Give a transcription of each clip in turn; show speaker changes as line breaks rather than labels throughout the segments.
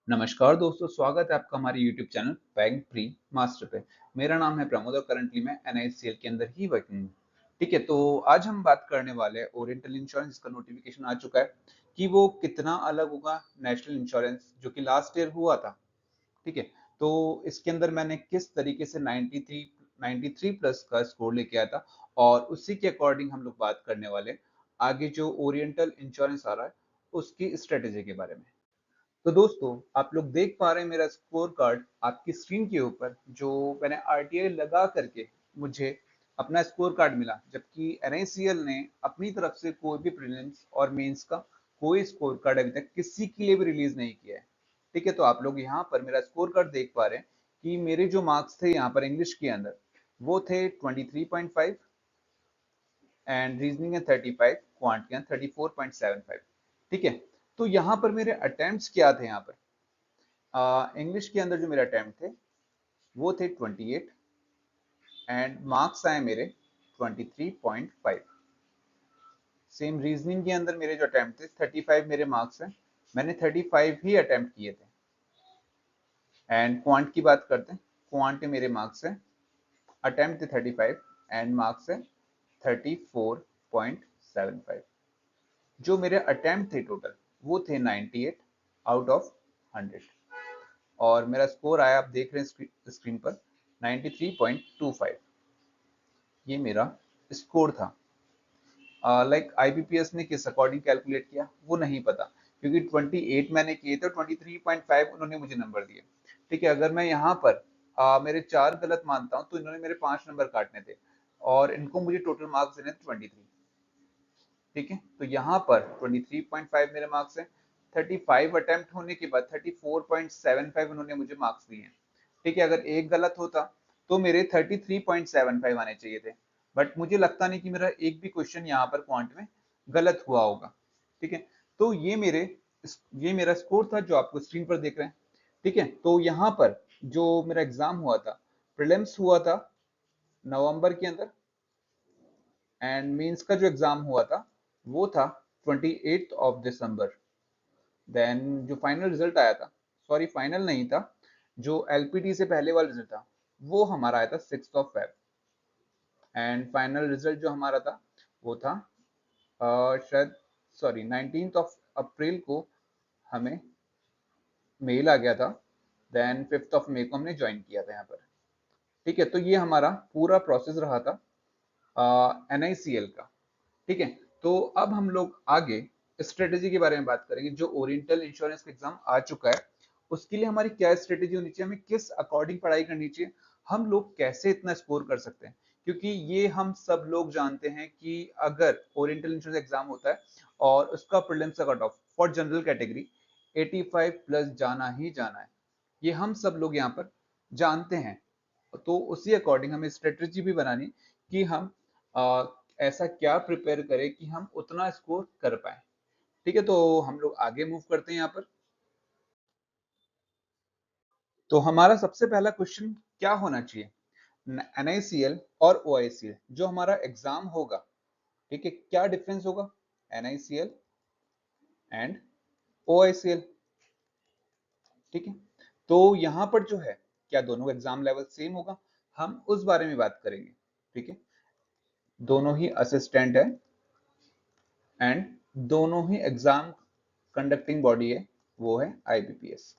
नमस्कार दोस्तों, स्वागत है आपका हमारे YouTube channel bank pre master पे। मेरा नाम है प्रमोद और करंटली मैं NICL के अंदर ही वर्किंग हूँ। ठीक है, तो आज हम बात करने वाले हैं ओरिएंटल इंश्योरेंस का नोटिफिकेशन आ चुका है कि वो कितना अलग होगा नेशनल इंश्योरेंस जो कि लास्ट ईयर हुआ था। ठीक है, तो इसके अंदर मैंने किस तरीके से 93 प्लस का स्कोर लेके आया था और उसी के अकॉर्डिंग हम लोग बात करने वाले हैं आगे जो ओरिएंटल इंश्योरेंस आ रहा है उसकी स्ट्रेटेजी के बारे में। तो दोस्तों, आप लोग देख पा रहे हैं मेरा स्कोर कार्ड आपकी स्क्रीन के ऊपर जो मैंने आरटीआई लगा करके मुझे अपना स्कोर कार्ड मिला, जबकि एनआईसीएल ने अपनी तरफ से कोई भी प्रीलिम्स और मेंस का कोई स्कोर कार्ड अभी तक किसी के लिए भी रिलीज नहीं किया है। ठीक है, तो आप लोग यहाँ पर मेरा स्कोर कार्ड देख पा रहे हैं कि मेरे जो मार्क्स थे यहाँ पर इंग्लिश के अंदर वो थे 23.5 एंड रीजनिंग है 35, क्वांट के 34.75। ठीक है, तो यहाँ पर मेरे अटेम्प्ट्स क्या थे यहाँ पर इंग्लिश के अंदर जो मेरे अटेम्प्ट थे वो थे 28 एंड मार्क्स आए मेरे 23.5। सेम रीजनिंग के अंदर मेरे जो अटेम्प्ट थे 35 मेरे मार्क्स हैं, मैंने 35 ही अटेम्प्ट किए थे। एंड क्वांट की बात करते हैं, क्वांट के मेरे मार्क्स हैं, अटेम्प्ट थे 35 एंड मार्क्स है 34.75। जो मेरे अटेम्प्ट थे टोटल वो थे 98 आउट ऑफ 100 और मेरा स्कोर आया, आप देख रहे हैं स्क्रीन पर 93.25। ये मेरा स्कोर था। लाइक आईबीपीएस ने किस अकॉर्डिंग कैलकुलेट किया वो नहीं पता, क्योंकि 28 मैंने किए थे, 23.5 उन्होंने मुझे नंबर दिए। ठीक है, अगर मैं यहाँ पर मेरे 4 गलत मानता हूँ तो इन्होंने मेरे 5 नंबर काटने थे और इनको मुझे टोटल मार्क्स देने थे 23। ठीक है, तो यहाँ पर 23.5 मेरे मार्क्स हैं, 35 अटेम्प्ट होने के बाद 34.75 उन्होंने मुझे मार्क्स दिए हैं। ठीक है, अगर एक गलत होता तो मेरे 33.75 आने चाहिए थे, बट मुझे लगता नहीं कि मेरा एक भी क्वेश्चन यहाँ पर क्वांट में गलत हुआ होगा। ठीक है, तो ये मेरा स्कोर था जो आपको स्क्रीन पर देख रहे हैं। ठीक है, तो यहाँ पर जो मेरा एग्जाम हुआ था, प्रीलिम्स हुआ था नवंबर के अंदर एंड मेंस का जो एग्जाम हुआ था वो था 28 ऑफ दिसंबर। देन जो फाइनल रिजल्ट आया था, सॉरी फाइनल नहीं था, जो एलपीटी से पहले वाला रिजल्ट था वो हमारा आया था 6 of Feb and final result जो हमारा था वो था शायद सॉरी 19 अप्रैल को हमें मेल आ गया था। देन 5 मई को हमने ज्वाइन किया था यहाँ पर। ठीक है, तो ये हमारा पूरा प्रोसेस रहा था NICL का। ठीक है, तो अब हम लोग आगे स्ट्रेटेजी के बारे में बात करेंगे। जो ओरिएंटल इंश्योरेंस का एग्जाम आ चुका है उसके लिए हमारी क्या स्ट्रेटेजी होनी चाहिए, हमें किस अकॉर्डिंग पढ़ाई करनी चाहिए, हम लोग कैसे इतना स्कोर कर सकते हैं। क्योंकि ये हम सब लोग जानते हैं कि अगर ओरिएंटल इंश्योरेंस एग्जाम होता है और उसका प्रीलिम्स का cut off for general category 85 plus जाना ही जाना है, ये हम सब लोग यहाँ पर जानते हैं। तो उसी अकॉर्डिंग हमें स्ट्रेटेजी भी बनानी कि हम ऐसा क्या प्रिपेयर करें कि हम उतना स्कोर कर पाए। ठीक है, तो हम लोग आगे मूव करते हैं यहाँ पर। तो हमारा सबसे पहला क्वेश्चन क्या होना चाहिए, NICL और OICL जो हमारा एग्जाम होगा, ठीक है, क्या डिफरेंस होगा NICL एंड OICL। ठीक है, तो यहाँ पर जो है क्या दोनों एग्जाम लेवल सेम होगा, हम उस बारे में बात करेंगे। ठीक है, दोनों ही असिस्टेंट है एंड दोनों ही एग्जाम कंडक्टिंग बॉडी है, वो है IBPS।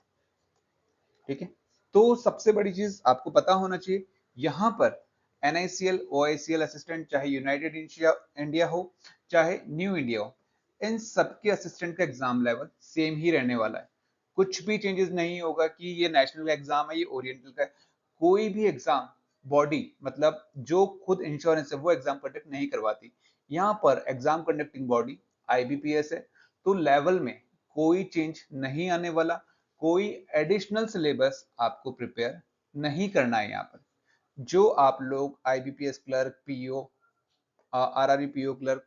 ठीक है, तो सबसे बड़ी चीज आपको पता होना चाहिए यहाँ पर NICL OICL असिस्टेंट चाहे यूनाइटेड इंडिया हो चाहे न्यू इंडिया हो, इन सबके असिस्टेंट का एग्जाम लेवल सेम ही रहने वाला है। कुछ भी चेंजेस नहीं होगा कि ये नेशनल एग्जाम है ये ओरिएंटल का है। कोई भी एग्जाम बॉडी मतलब जो खुद इंश्योरेंस है वो एग्जाम कंडक्ट नहीं करवाती, यहाँ पर एग्जाम कंडक्टिंग बॉडी IBPS है। तो लेवल में कोई चेंज नहीं आने वाला, कोई एडिशनल सिलेबस आपको प्रिपेयर नहीं करना है यहाँ पर। जो आप लोग IBPS clerk, PO, RRB PO clerk,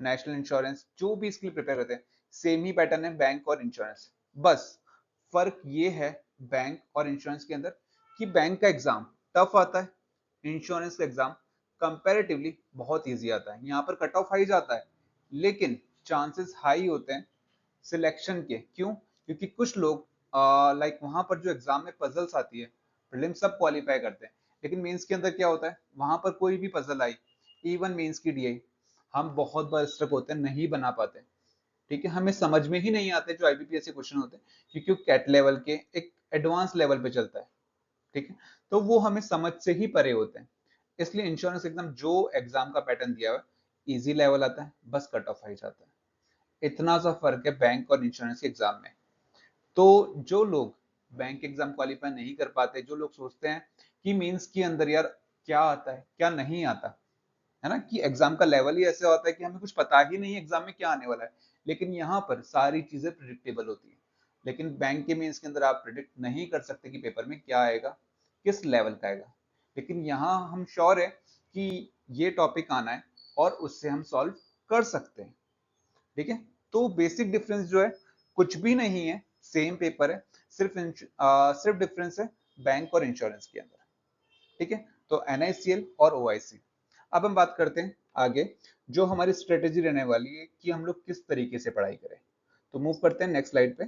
national insurance जो भी इसके लिए प्रिपेयर करते हैं, सेम ही पैटर्न है बैंक और इंश्योरेंस। बस फर्क ये है बैंक और इंश्योरेंस के अंदर कि बैंक का एग्जाम टफ आता है, इंश्योरेंस का एग्जाम कंपैरेटिवली बहुत इजी आता है। यहाँ पर कट ऑफ हाई जाता है लेकिन चांसेस हाई होते हैं सिलेक्शन के। क्यों? क्योंकि कुछ लोग लाइक वहां पर जो एग्जाम में पजल्स आती है, प्रीलिम सब क्वालिफाई करते हैं, लेकिन मेंस के अंदर क्या होता है, वहां पर कोई भी पजल आई, इवन मेंस की डीआई, हम बहुत बार स्ट्रक होते हैं, नहीं बना पाते। ठीक है, हमें समझ में ही नहीं आते जो आईबीपीएस के क्वेश्चन होते हैं, क्योंकि वो कैट लेवल के एक एडवांस लेवल पे चलता है। ठीक है, तो वो हमें समझ से ही परे होते हैं। इसलिए इंश्योरेंस एग्जाम जो एग्जाम का पैटर्न दिया हुआ है, इजी लेवल आता है, बस कट ऑफ आ जाता है। इतना सा फर्क है बैंक और इंश्योरेंस के एग्जाम में। तो जो लोग बैंक एग्जाम क्वालिफाई नहीं कर पाते, जो लोग सोचते हैं कि मींस के अंदर यार क्या आता है क्या नहीं आता, है ना, कि एग्जाम का लेवल ही ऐसे होता है कि हमें कुछ पता ही नहीं है एग्जाम में क्या आने वाला है, लेकिन यहाँ पर सारी चीजें प्रिडिक्टेबल होती है। लेकिन बैंक के मेंस के अंदर आप प्रिडिक्ट नहीं कर सकते कि पेपर में क्या आएगा, किस लेवल का आएगा। लेकिन यहाँ हम श्योर है कि ये टॉपिक आना है और उससे हम सॉल्व कर सकते हैं। ठीक है, तो बेसिक डिफरेंस जो है कुछ भी नहीं है, सेम पेपर है, सिर्फ डिफरेंस है बैंक और इंश्योरेंस के अंदर। ठीक है, तो NICL और OIC। अब हम बात करते हैं आगे, जो हमारी स्ट्रेटेजी रहने वाली है कि हम लोग किस तरीके से पढ़ाई करें। तो मूव करते हैं नेक्स्ट स्लाइड पे।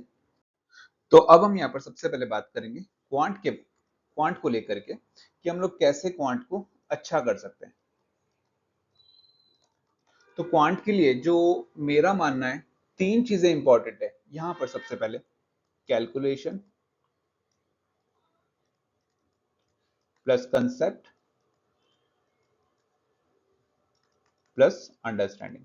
तो अब हम यहाँ पर सबसे पहले बात करेंगे क्वांट को लेकर के, कि हम लोग कैसे क्वांट को अच्छा कर सकते हैं। तो क्वांट के लिए जो मेरा मानना है, तीन चीजें इंपॉर्टेंट है यहाँ पर। सबसे पहले calculation plus concept plus understanding,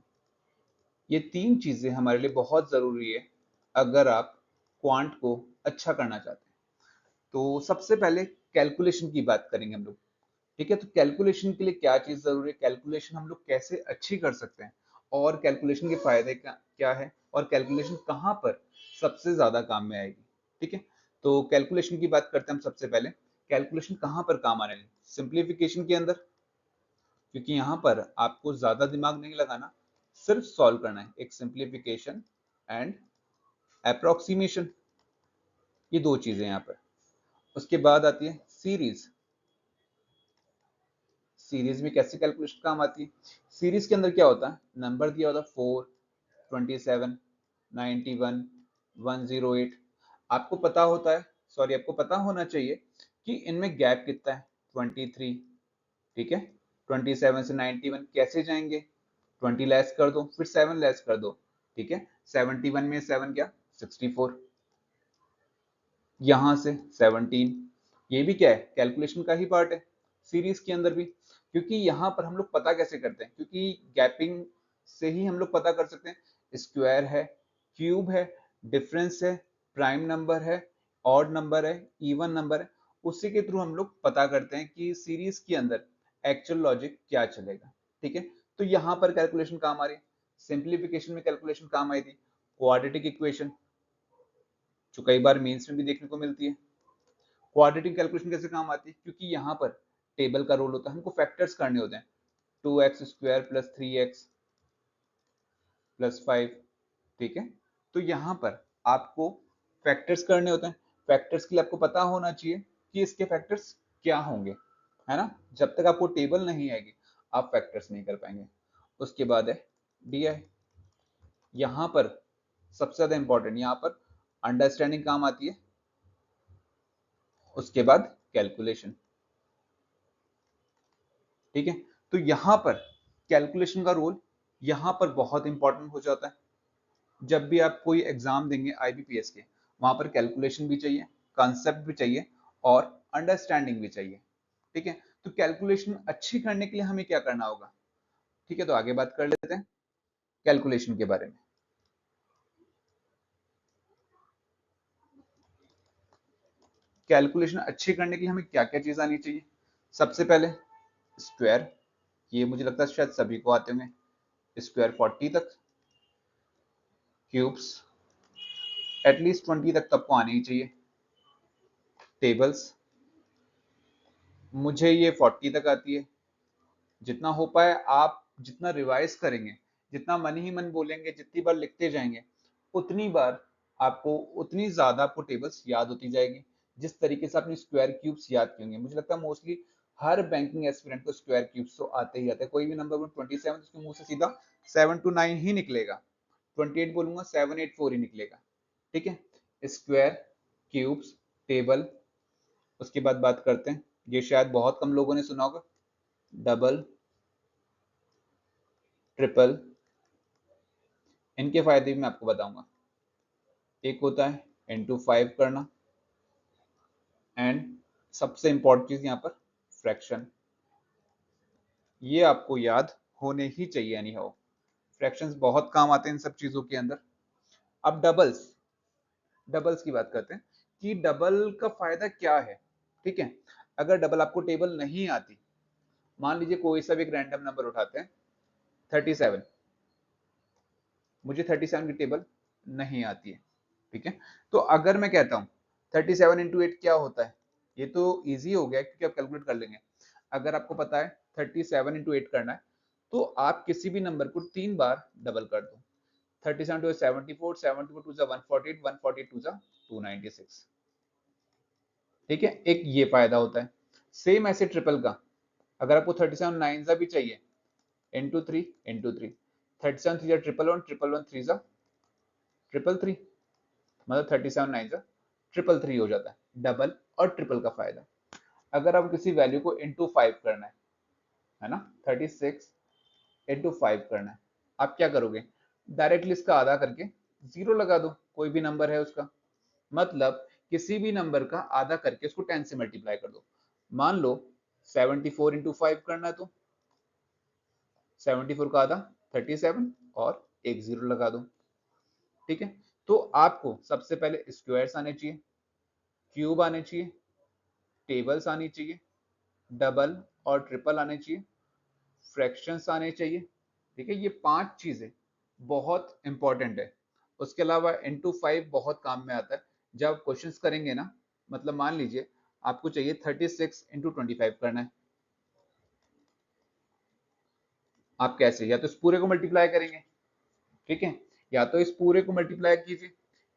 ये तीन चीजें हमारे लिए बहुत जरूरी है अगर आप क्वांट को अच्छा करना चाहते हैं। तो सबसे पहले कैलकुलेशन की बात करेंगे हम लोग। ठीक है, तो कैलकुलेशन के लिए क्या चीज जरूरी है, कैलकुलेशन हम लोग कैसे अच्छी कर सकते हैं, और कैलकुलेशन के फायदे क्या है, और कैलकुलेशन कहाँ पर सबसे ज्यादा काम में आएगी। ठीक है, तो कैलकुलेशन की बात करते हैं हम सबसे पहले। कैलकुलेशन कहाँ पर काम आने लगी, सिंप्लीफिकेशन के अंदर, क्योंकि यहाँ पर आपको ज्यादा दिमाग नहीं लगाना, सिर्फ सॉल्व करना है, एक सिंप्लीफिकेशन एंड अप्रोक्सीमेशन, ये दो चीजें यहाँ पर। उसके बाद आती है सीरीज। सीरीज में कैसे कैलकुलेशन काम आती है, सीरीज के अंदर क्या होता है, नंबर दिया होता है 4, 27, 91, 108। आपको पता होता है, सॉरी आपको पता होना चाहिए कि इनमें गैप कितना है, 23। ठीक है, 27 से 91 कैसे जाएंगे, 20 लेस कर दो, फिर 7 लेस कर दो। ठीक है, 71 में 7 क्या, 64, यहां से 17, ये भी क्या है, कैलकुलेशन का ही पार्ट है सीरीज के अंदर भी। क्योंकि यहाँ पर हम लोग पता कैसे करते हैं, क्योंकि गैपिंग से ही हम लोग पता कर सकते हैं, स्क्वायर है, क्यूब है, डिफरेंस है, प्राइम नंबर है, ऑड नंबर है, इवन नंबर है, उसी के थ्रू हम लोग पता करते हैं कि सीरीज के अंदर एक्चुअल लॉजिक क्या चलेगा। ठीक है, तो यहाँ पर कैलकुलेशन काम आ रही है। सिंप्लीफिकेशन में कैलकुलेशन काम आई थी, क्वाड्रेटिक इक्वेशन, जो कई बार मेंस में भी देखने को मिलती है। क्वाड्रेटिक कैलकुलेशन कैसे काम आती है, क्योंकि यहाँ पर टेबल का रोल होता है, हमको फैक्टर्स करने होते हैं, 2x square plus 3x plus 5। ठीक है, तो यहाँ पर आपको फैक्टर्स करने होते हैं। फैक्टर्स के लिए आपको पता होना चाहिए कि इसके फैक्टर्स क्या होंगे, है ना, जब तक आपको टेबल नहीं आएगी आप फैक्टर्स नहीं कर पाएंगे। उसके बाद है DI, यहाँ पर सबसे ज्यादा इंपॉर्टेंट, यहाँ पर अंडरस्टैंडिंग काम आती है। उसके बाद कैलकुलेशन। ठीक है, तो यहां पर कैलकुलेशन का रोल यहां पर बहुत इंपॉर्टेंट हो जाता है। जब भी आप कोई एग्जाम देंगे आईबीपीएस के, वहां पर कैलकुलेशन भी चाहिए, कॉन्सेप्ट भी चाहिए, और अंडरस्टैंडिंग भी चाहिए। ठीक है, तो कैलकुलेशन अच्छी करने के लिए हमें क्या करना होगा। ठीक है, तो आगे बात कर लेते हैं कैलकुलेशन के बारे में। कैलकुलेशन अच्छी करने के लिए हमें क्या क्या चीज आनी चाहिए। सबसे पहले स्क्वायर, ये मुझे लगता है शायद सभी को आते होंगे, स्क्वायर 40 तक, क्यूब्स एटलीस्ट 20 तक तो आपको आने ही चाहिए। टेबल्स मुझे ये 40 तक आती है, जितना हो पाए आप जितना रिवाइज करेंगे, जितना मन ही मन बोलेंगे, जितनी बार लिखते जाएंगे, उतनी बार आपको उतनी ज्यादा आपको टेबल्स याद होती जाएगी। जिस तरीके से आपने स्क्वायर क्यूब्स याद किए होंगे, मुझे लगता है मोस्टली हर बैंकिंग एस्पिरेंट को स्क्वायर क्यूब्स तो आते ही आते हैं। कोई भी नंबर 27, उसके मुंह से सीधा 7 to 9 ही निकलेगा, 28 बोलूंगा 7 8 4 ही निकलेगा। ठीक है, स्क्वायर क्यूब्स, टेबल, उसके बाद बात करते हैं, ये शायद बहुत कम लोगों ने सुना होगा, डबल, ट्रिपल। इनके फायदे भी मैं आपको बताऊंगा। एक होता है इनटू 5 करना, एंड सबसे इंपॉर्टेंट चीज यहाँ पर फ्रैक्शन। ये आपको याद होने ही चाहिए एनी हाउ, फ्रैक्शंस बहुत काम आते हैं इन सब चीजों के अंदर। अब डबल्स, डबल्स की बात करते हैं कि डबल का फायदा क्या है। ठीक है, अगर डबल आपको टेबल नहीं आती, मान लीजिए कोई सा भी एक रैंडम नंबर उठाते हैं 37, मुझे 37 की टेबल नहीं आती है। ठीक है, तो अगर मैं कहता हूँ 37 इंटू 8 क्या होता है, ये तो इजी हो गया क्योंकि आप कैलकुलेट कर लेंगे। अगर आपको पता है 37 इंटू 8 करना है, तो आप किसी भी नंबर को 3 बार डबल कर दो। 37 टू 74, 74 टू 148, 148 टू 296। ठीक है, एक ये फायदा होता है। सेम ऐसे ट्रिपल का, अगर आपको 37 नाइन भी चाहिए, into 3 into 3, 37 3 triple one, triple one 3 triple 3, मतलब 37 नाइन ट्रिपल 3 हो जाता है। डबल और ट्रिपल का फायदा। अगर आप किसी वैल्यू को इंटू 5 करना है ना, 36 इंटू 5 करना है, आप क्या करोगे, डायरेक्टली इसका आधा करके जीरो लगा दो, कोई भी नंबर है उसका, मतलब किसी भी नंबर का आधा करके उसको 10 से मल्टीप्लाई कर दो। मान लो 74 इंटू 5 करना है, तो 74 का आधा 37 और एक जीरो लगा दो। ठीक है, तो आपको सबसे पहले स्क्वायर्स आने चाहिए, क्यूब आने चाहिए, टेबल्स आनी चाहिए, डबल और ट्रिपल आने चाहिए, फ्रैक्शंस आने चाहिए। ठीक है, ये 5 चीजें बहुत इंपॉर्टेंट है। उसके अलावा इंटू 5 बहुत काम में आता है जब आप क्वेश्चंस करेंगे ना। मतलब मान लीजिए आपको चाहिए 36 इंटू 25 करना है, आप कैसे, या तो इस पूरे को मल्टीप्लाई करेंगे, ठीक है, या तो इस पूरे को मल्टीप्लाई कीजिए,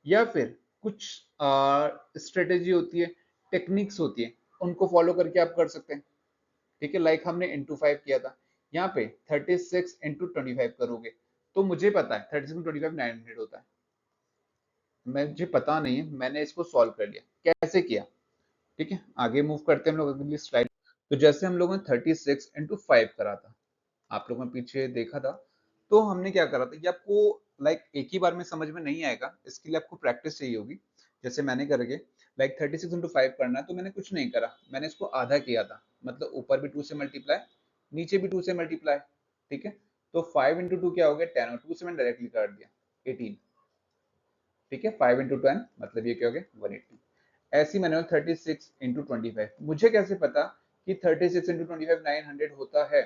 या फिर कुछ स्ट्रेटेजी होती है, टेक्निक्स होती है, उनको फॉलो करके आप कर सकते हैं। ठीक है, लाइक हमने इंटू 5 किया था, यहाँ पे 36 इंटू 25 करोगे, तो मुझे पता है 36 इंटू 25 900 होता है। मुझे पता नहीं है, मैंने इसको सॉल्व कर लिया, कैसे किया। ठीक है, आगे मूव करते हैं हम लोग अगली स्लाइड। तो जैसे हम लोगों ने 36 इंटू 5 करा था, आप लोगों ने पीछे देखा था, तो हमने क्या करा था, ये आपको लाइक एक ही बार में समझ में नहीं आएगा, इसके लिए आपको प्रैक्टिस चाहिए होगी। जैसे मैंने करके लाइक 36 इंटू 5 करना है, तो मैंने कुछ नहीं करा, मैंने इसको आधा किया था, मतलब ऊपर भी 2 से मल्टीप्लाई, नीचे भी 2 से मल्टीप्लाई। ठीक है, तो 5 इंटू 2 क्या हो गया 10, और 2 से मैंने डायरेक्टली काट दिया 18। ठीक है, 5 इंटू 10 मतलब ये क्या हो गया 180। ऐसी मैंने 36 इंटू 25, मुझे कैसे पता कि 36 इंटू 25 900 होता है।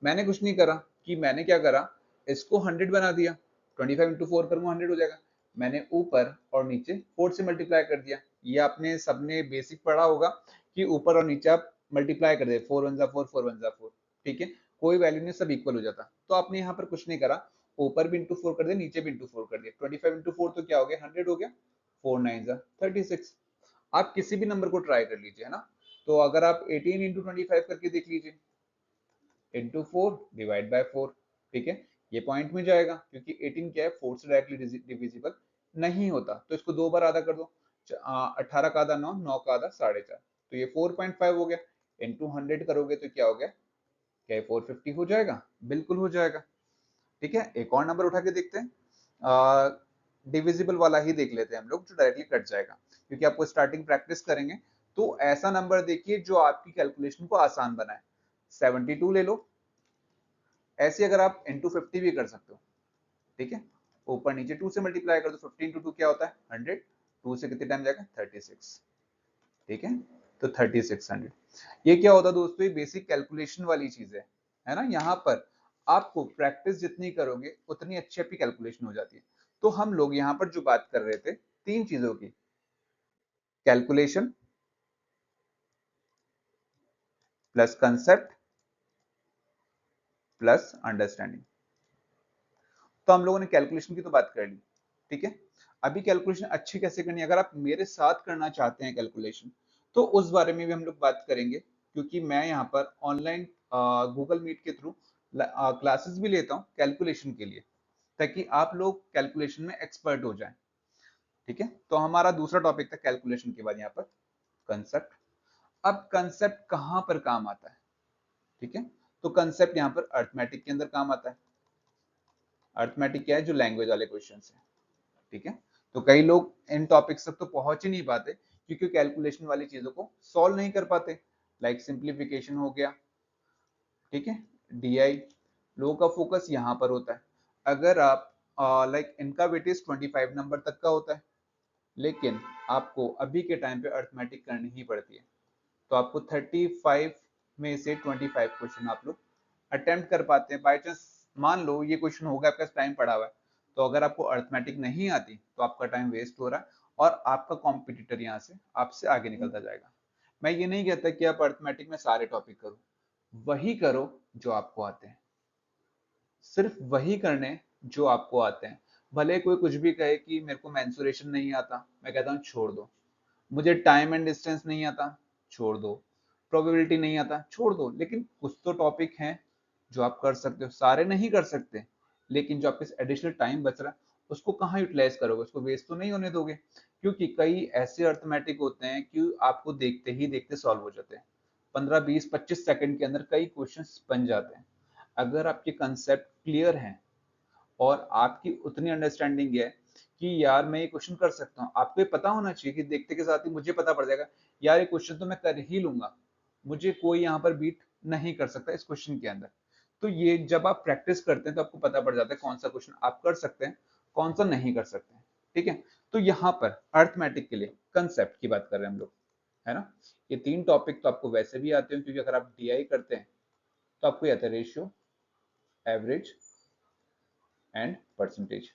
मैंने कुछ नहीं करा, कि मैंने क्या करा, इसको 100 बना दिया, 25 इंटू 4 करूंगा 100 हो जाएगा, मैंने ऊपर और नीचे 4 से मल्टीप्लाई कर दिया। ये आपने सबने बेसिक पढ़ा होगा कि ऊपर और नीचे आप मल्टीप्लाई कर दे, 4 1 4, 4 1 4। ठीक है, कोई वैल्यू नहीं, सब इक्वल हो जाता, तो आपने यहाँ पर कुछ नहीं करा, ऊपर भी इंटू 4 कर दिया, नीचे भी इंटू 4 कर दिया, 25 इंटू 4 तो क्या हो गया 100 हो गया, 4 9 36। आप किसी भी नंबर को ट्राई कर लीजिए, है ना। तो अगर आप 18 इंटू 25 करके देख लीजिए, इंटू 4 डिवाइड बाय 4। ठीक है, ये पॉइंट में जाएगा क्योंकि 18 क्या है 4 से डायरेक्टली डिविजिबल नहीं होता, तो इसको 2 बार आधा कर दो, 18 का आधा 9, 9 का आधा 4.5, तो ये 4.5 हो गया। इंटू 100 करोगे तो क्या हो गया, क्या 450 हो जाएगा, बिल्कुल हो जाएगा। ठीक है, एक और नंबर उठा के देखते हैं, डिविजिबल वाला ही देख लेते हैं हम लोग, जो डायरेक्टली कट जाएगा, क्योंकि आपको स्टार्टिंग प्रैक्टिस करेंगे, तो ऐसा नंबर देखिए जो आपकी कैलकुलेशन को आसान बनाए। 72 ले लो, ऐसे अगर आप इंटू 50 भी कर सकते हो। ठीक है, ऊपर नीचे 2 से मल्टीप्लाई कर दो, 50 इंटू 2 क्या होता है 100, 2 से कितने टाइम जाएगा 36। ठीक है, तो 3600। ये क्या होता है दोस्तों, ये बेसिक कैलकुलेशन वाली चीज है ना। यहाँ पर आपको प्रैक्टिस जितनी करोगे उतनी अच्छी आपकी कैलकुलेशन हो जाती है। तो हम लोग यहाँ पर जो बात कर रहे थे 3 चीजों की, calculation plus concept plus understanding. तो हम लोगों ने कैलकुलेशन की तो बात कर ली। ठीक है, अभी कैलकुलेशन अच्छी कैसे करनी है, अगर आप मेरे साथ करना चाहते हैं कैलकुलेशन, तो उस बारे में भी हम लोग बात करेंगे, क्योंकि मैं यहाँ पर ऑनलाइन गूगल मीट के थ्रू क्लासेस भी लेता हूँ कैलकुलेशन के लिए, ताकि आप लोग कैलकुलेशन में एक्सपर्ट हो जाएं। ठीक है, तो हमारा दूसरा टॉपिक था कैलकुलेशन के बाद यहाँ पर कंसेप्ट। अब कंसेप्ट कहां पर काम आता है, ठीक है, तो कंसेप्ट यहाँ पर अर्थमेटिक के अंदर काम आता है। अर्थमेटिक क्या है, जो लैंग्वेज वाले क्वेश्चन है, ठीक है। तो कई लोग इन टॉपिक्स तक तो पहुंच ही नहीं पाते क्योंकि कैलकुलेशन वाली चीजों को सॉल्व नहीं कर पाते, लाइक सिंप्लीफिकेशन हो गया, ठीक है, डीआई। लोगों का फोकस यहाँ पर होता है। अगर आप लाइक इनका वेटेज 25 नंबर तक का होता है, लेकिन आपको अभी के टाइम पे अर्थमेटिक करनी ही पड़ती है, तो आपको 35 में से 25 क्वेश्चन आप लोग अटेम्प्ट कर पाते हैं। बाई चांस मान लो ये क्वेश्चन होगा, आपका टाइम पड़ा हुआ है, तो अगर आपको अर्थमेटिक नहीं आती तो आपका टाइम वेस्ट हो रहा है और आपका कॉम्पिटिटर यहाँ से आपसे आगे निकलता जाएगा। मैं ये नहीं कहता कि आप अर्थमेटिक में सारे टॉपिक करो, वही करो जो आपको आते हैं, सिर्फ वही करने जो आपको आते हैं। भले कोई कुछ भी कहे कि मेरे को मेंसुरेशन नहीं आता, मैं कहता हूँ छोड़ दो। मुझे टाइम एंड डिस्टेंस नहीं आता, छोड़ दो। प्रोबेबिलिटी नहीं आता, छोड़ दो। लेकिन कुछ तो टॉपिक हैं जो आप कर सकते हो, सारे नहीं कर सकते, लेकिन जो आपके एडिशनल टाइम बच रहा है उसको कहाँ यूटिलाइज करोगे, उसको वेस्ट तो नहीं होने दोगे। क्योंकि कई ऐसे अर्थमेटिक होते हैं कि आपको देखते ही देखते सॉल्व हो जाते हैं, 15-20-25 सेकंड के अंदर कई क्वेश्चंस बन जाते हैं। अगर आपके कंसेप्ट क्लियर हैं और आपकी उतनी अंडरस्टैंडिंग है कि यार मैं ये क्वेश्चन कर सकता हूँ, आपको ये पता होना चाहिए कि देखते के साथ ही मुझे पता पड़ जाएगा यार ये क्वेश्चन तो मैं कर ही लूंगा, मुझे कोई यहाँ पर बीट नहीं कर सकता इस क्वेश्चन के अंदर। तो ये जब आप प्रैक्टिस करते हैं तो आपको पता पड़ जाता है कौन सा क्वेश्चन आप कर सकते हैं, कौन सा नहीं कर सकते हैं, ठीक है। तो यहाँ पर अर्थमेटिक के लिए कंसेप्ट की बात कर रहे हैं हम लोग, है ना। ये 3 टॉपिक तो आपको वैसे भी आते हैं, क्योंकि अगर आप डीआई करते हैं तो आपको आता है रेशियो, एवरेज एंड परसेंटेज।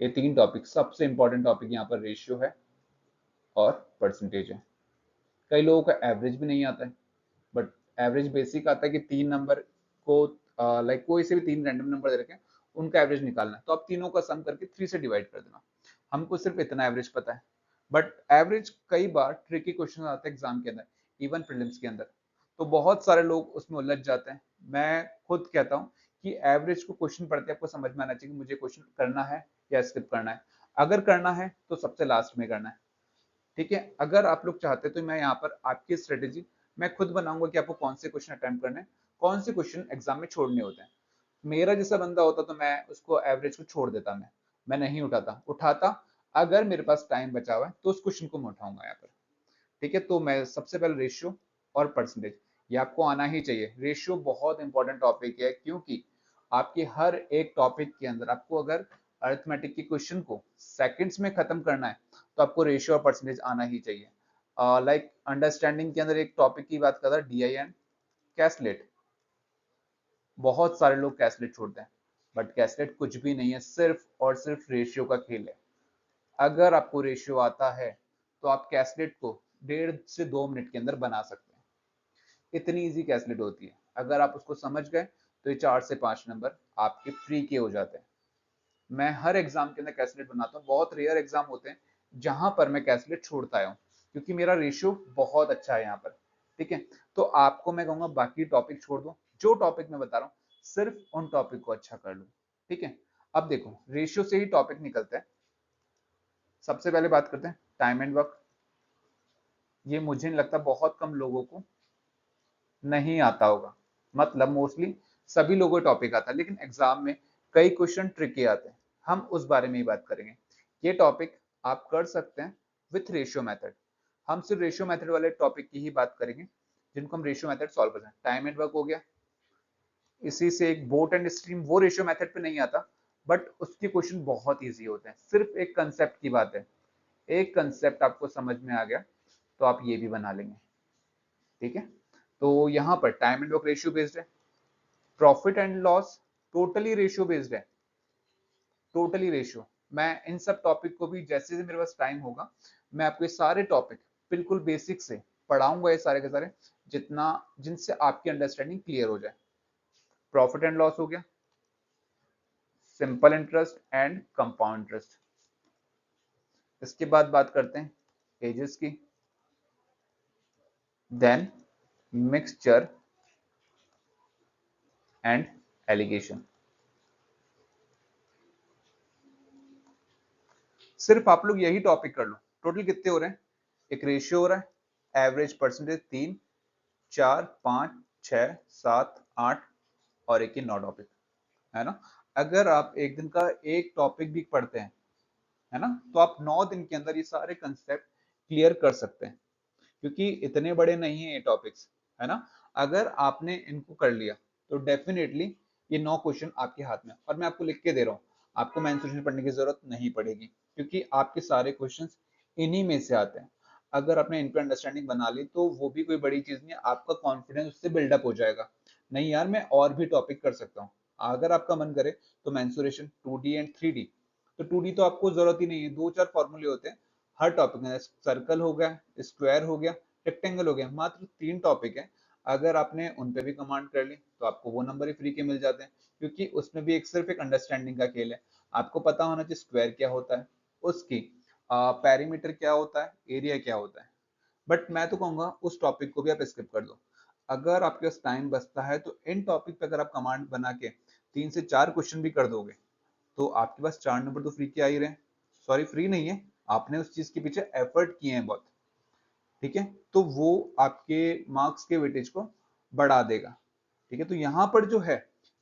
ये 3 टॉपिक, सबसे इंपॉर्टेंट टॉपिक यहाँ पर रेशियो है और परसेंटेज है। कई लोगों का एवरेज भी नहीं आता है, बट एवरेज बेसिक आता है कि 3 नंबर को लाइक कोई से भी 3 रैंडम नंबर दे रखे हैं, उनका एवरेज निकालना है, तो आप तीनों का सम करके 3 से डिवाइड कर देना। हमको सिर्फ इतना एवरेज पता है, बट एवरेज कई बार ट्रिकी क्वेश्चन आते हैं एग्जाम के अंदर, इवन प्रीलिम्स के अंदर, तो बहुत सारे लोग उसमें उलझ जाते हैं। मैं खुद कहता हूँ कि एवरेज को क्वेश्चन पढ़ते आपको समझ में आना चाहिए कि मुझे क्वेश्चन करना है या स्किप करना है। अगर करना है तो सबसे लास्ट में करना है, ठीक है। अगर आप लोग चाहते तो मैं यहाँ पर आपकी स्ट्रेटेजी मैं खुद बनाऊंगा कि आपको कौन से क्वेश्चन अटेम्प्ट करने हैं, कौन से क्वेश्चन एग्जाम में छोड़ने होते हैं। मेरा जैसा बंदा होता तो मैं उसको एवरेज को छोड़ देता, मैं नहीं उठाता अगर मेरे पास टाइम बचा हुआ है तो उस क्वेश्चन को मैं उठाऊंगा यहाँ पर, ठीक है। तो मैं सबसे पहले रेशियो और परसेंटेज, ये आपको आना ही चाहिए। रेशियो बहुत इंपॉर्टेंट टॉपिक है, क्योंकि आपके हर एक टॉपिक के अंदर आपको अगर अरिथमेटिक के क्वेश्चन को सेकंड्स में खत्म करना है तो आपको रेशियो और परसेंटेज आना ही चाहिए। लाइक अंडरस्टैंडिंग के अंदर एक टॉपिक की बात कर रहा, डीआई एंड कैसलेट। बहुत सारे लोग कैसलेट छोड़ते हैं, बट कैसलेट कुछ भी नहीं है, सिर्फ और सिर्फ रेशियो का खेल है। अगर आपको रेशियो आता है तो आप कैसलेट को 1.5 से 2 मिनट के अंदर बना सकते हैं, इतनी इजी कैसलेट होती है। अगर आप उसको समझ गए तो ये 4 से 5 नंबर आपके फ्री के हो जाते हैं। मैं हर एग्जाम के अंदर कैसलेट बनाता हूँ, बहुत रेयर एग्जाम होते हैं जहां पर मैं कैसलेट छोड़ता आया हूँ, क्योंकि मेरा रेशियो बहुत अच्छा है यहाँ पर, ठीक है। तो आपको मैं कहूंगा बाकी टॉपिक छोड़ दो, जो टॉपिक मैं बता रहा हूँ सिर्फ उन टॉपिक को अच्छा कर लो, ठीक है। अब देखो रेशियो से ही टॉपिक निकलता है। सबसे पहले बात करते हैं टाइम एंड वर्क। ये मुझे नहीं लगता, बहुत कम लोगों को नहीं आता होगा, मतलब मोस्टली सभी लोगों को टॉपिक आता है, लेकिन एग्जाम में कई क्वेश्चन ट्रिकी आते हैं, हम उस बारे में ही बात करेंगे। ये टॉपिक आप कर सकते हैं विथ रेशियो मेथड। हम सिर्फ रेशियो मेथड वाले टॉपिक की ही बात करेंगे जिनको हम रेशियो मेथड सॉल्व कर सकते हैं। टाइम एंड वर्क हो गया, इसी से एक बोट एंड स्ट्रीम, वो रेशियो मेथड पे नहीं आता, बट उसके क्वेश्चन बहुत ईजी होते हैं। सिर्फ एक कंसेप्ट की बात है, एक कंसेप्ट आपको समझ में आ गया तो आप ये भी बना लेंगे, ठीक है। तो यहाँ पर time and work ratio based है, profit and loss totally ratio based है, टोटली रेशियो। मैं इन सब टॉपिक को भी जैसे मेरे पास टाइम होगा मैं आपको ये सारे टॉपिक बिल्कुल बेसिक से पढ़ाऊंगा, ये सारे के सारे, जितना जिनसे आपकी अंडरस्टैंडिंग क्लियर हो जाए। प्रॉफिट एंड लॉस हो गया, simple interest and compound interest. इसके बाद बात करते हैं एजेस की, देन मिक्सचर एंड एलिगेशन। सिर्फ आप लोग यही टॉपिक कर लो। टोटल कितने हो रहे हैं? एक रेशियो हो रहा है, एवरेज परसेंटेज 3, 4, 5, 6, 7, 8 और एक ही 9 टॉपिक, है ना। अगर आप एक दिन का एक टॉपिक भी पढ़ते हैं, है ना, तो आप 9 दिन के अंदर ये सारे कंसेप्ट क्लियर कर सकते हैं, क्योंकि इतने बड़े नहीं है ये टॉपिक्स, है ना। अगर आपने इनको कर लिया तो डेफिनेटली ये 9 क्वेश्चन आपके हाथ में, और मैं आपको लिख के दे रहा हूँ, आपको मेंसुरेशन पढ़ने की जरूरत नहीं पड़ेगी, क्योंकि आपके सारे क्वेश्चंस इन्हीं में से आते हैं। अगर आपने इन पे अंडरस्टैंडिंग बना ली तो वो भी कोई बड़ी चीज नहीं है, आपका कॉन्फिडेंस उससे बिल्डअप हो जाएगा। नहीं यार, मैं और भी टॉपिक कर सकता हूँ। अगर आपका मन करे तो मेंसुरेशन 2D एंड 3D, तो 2D तो आपको जरूरत ही नहीं है, 2-4 फॉर्मूले होते हैं हर टॉपिक में। सर्कल हो गया, स्क्वायर हो गया, रेक्टेंगल हो गया, मात्र 3 टॉपिक है। अगर आपने उन पे भी कमांड कर ली तो आपको वो नंबर ही फ्री के मिल जाते हैं, क्योंकि उसमें भी एक सिर्फ एक अंडरस्टैंडिंग का खेल है। आपको पता होना चाहिए स्क्वायर क्या होता है, उसकी पेरीमीटर क्या होता है, एरिया क्या होता है। बट मैं तो कहूंगा उस टॉपिक को भी आप स्किप कर दो। अगर आपके पास टाइम बचता है तो इन टॉपिक पे अगर आप कमांड बना के 3 से 4 क्वेश्चन भी कर दोगे तो आपके पास 4 नंबर तो फ्री के आ ही रहे हैं। सॉरी, फ्री नहीं है, आपने उस चीज के पीछे एफर्ट किए हैं बहुत, ठीक है, तो वो आपके मार्क्स के वेटेज को बढ़ा देगा। ठीक है, तो यहाँ पर जो है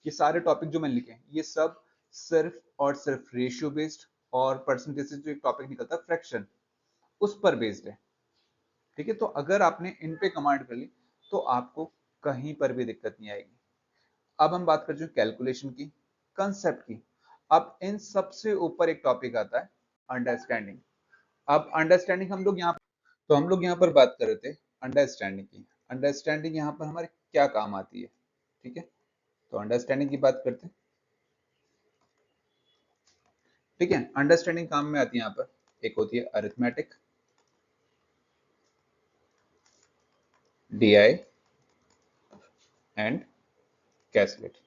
ये सारे टॉपिक जो मैंने लिखे ये सब सिर्फ और सिर्फ रेशियो बेस्ड और परसेंटेज से जो एक टॉपिक निकलता है फ्रैक्शन, उस पर बेस्ड है। ठीक है, तो अगर आपने इन पे कमांड कर ली तो आपको कहीं पर भी दिक्कत नहीं आएगी। अब हम बात करते हैं कैलकुलेशन की, कंसेप्ट की। अब इन सबसे ऊपर एक टॉपिक आता है अंडरस्टैंडिंग। अब अंडरस्टैंडिंग हम लोग यहाँ, तो हम लोग यहाँ पर बात कर रहे थे अंडरस्टैंडिंग की। अंडरस्टैंडिंग यहाँ पर हमारे क्या काम आती है? ठीक है, तो अंडरस्टैंडिंग की बात करते हैं। ठीक है, अंडरस्टैंडिंग काम में आती है यहाँ पर, एक होती है अरिथमेटिक, डीआई एंड कैलकुलेट।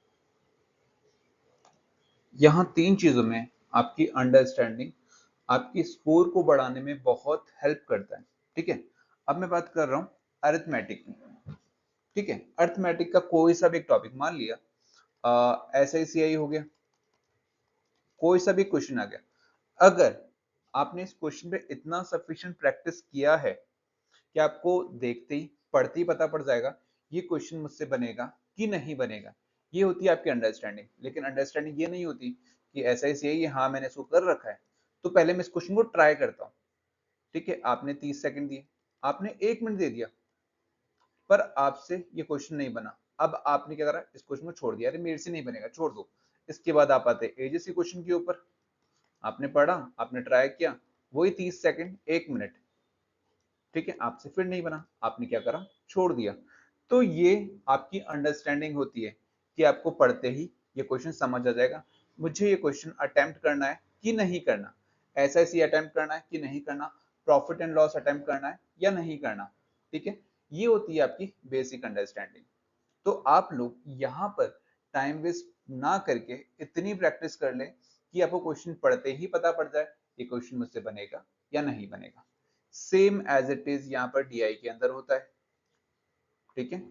यहाँ 3 चीजों में आपकी अंडरस्टैंडिंग आपकी स्कोर को बढ़ाने में बहुत हेल्प करता है। ठीक है, अब मैं बात कर रहा हूँ अरिथमेटिक की। ठीक है, अरिथमेटिक का कोई सा भी एक टॉपिक मान लिया, SICI हो गया, कोई सा भी क्वेश्चन आ गया। अगर आपने इस क्वेश्चन पे इतना सफिशिएंट प्रैक्टिस किया है कि आपको देखते ही पढ़ते ही पता पड़ जाएगा ये क्वेश्चन मुझसे बनेगा कि नहीं बनेगा, ये होती है आपकी अंडरस्टैंडिंग। लेकिन अंडरस्टैंडिंग ये नहीं होती कि ऐसा ही सही है, हाँ मैंने इसको कर रखा है तो पहले मैं इस क्वेश्चन को ट्राई करता हूँ। ठीक है, आपने 30 सेकंड दिए, आपने 1 मिनट दे दिया, पर आपसे ये क्वेश्चन नहीं बना। अब आपने क्या करा, इस क्वेश्चन को छोड़ दिया, अरे मेरे से नहीं बनेगा, छोड़ दो। इसके बाद आप आते एजीसी क्वेश्चन के ऊपर, आपने पढ़ा, आपने ट्राई किया, वही 30 सेकंड 1 मिनट, ठीक है, आपसे फिर नहीं बना, आपने क्या करा, छोड़ दिया। तो ये आपकी अंडरस्टैंडिंग होती है कि आपको पढ़ते ही ये क्वेश्चन समझ आ जाएगा, मुझे ये क्वेश्चन अटेम्प्ट करना है कि नहीं करना, SIC अटेम्प्ट करना है कि नहीं करना, प्रॉफिट एंड लॉस अटेम्प्ट करना है या नहीं करना। ठीक है, ये होती है आपकी बेसिक अंडरस्टैंडिंग। तो आप लोग यहाँ पर टाइम वेस्ट ना करके इतनी प्रैक्टिस कर लें कि आपको क्वेश्चन पढ़ते ही पता पड़ जाए ये क्वेश्चन मुझसे बनेगा या नहीं बनेगा। सेम एज इट इज यहाँ पर DI के अंदर होता है। ठीक है,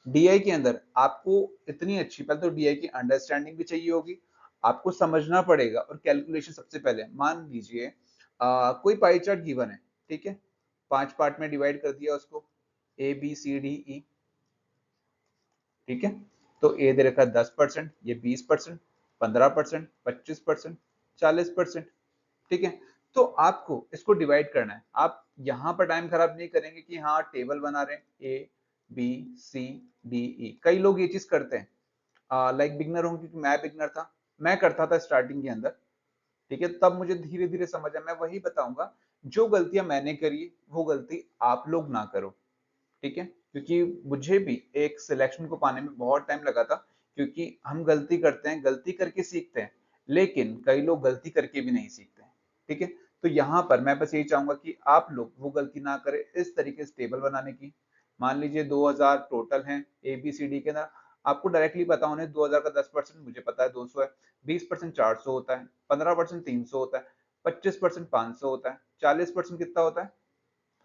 DI के अंदर आपको इतनी अच्छी, पहले तो DI की अंडरस्टैंडिंग भी चाहिए होगी, आपको समझना पड़ेगा, और कैलकुलेशन सबसे पहले मान लीजिए कोई पाई चार्ट गिवन है, ठीक है, 5 पार्ट में डिवाइड कर दिया उसको, ABCDE। ठीक है, तो ए दे रखा है 10%, ये 20%, 15%, 25%, 40%। ठीक है, तो आपको इसको डिवाइड करना है। आप यहाँ पर टाइम खराब नहीं करेंगे कि हाँ टेबल बना रहे हैं ABCDE, कई लोग ये चीज करते हैं, लाइक बिगनर होंगे, क्योंकि मैं बिगनर था, मैं करता था स्टार्टिंग के अंदर। ठीक है, तब मुझे धीरे धीरे समझ आया, मैं वही बताऊंगा, जो गलतियां मैंने करी वो गलती आप लोग ना करो। ठीक है, क्योंकि मुझे भी एक सिलेक्शन को पाने में बहुत टाइम लगा था, क्योंकि हम गलती करते हैं, गलती करके सीखते हैं, लेकिन कई लोग गलती करके भी नहीं सीखते हैं। ठीक है, तो यहाँ पर मैं बस यही चाहूंगा कि आप लोग वो गलती ना करें, इस तरीके से टेबल बनाने की। मान लीजिए 2000 टोटल हैं ABCD के अंदर, आपको डायरेक्टली पता होने 2000 का 10% मुझे पता है 200 है, 20% 400 होता है, 15% 300 होता है, 25% 500 होता है, 40% कितना होता है,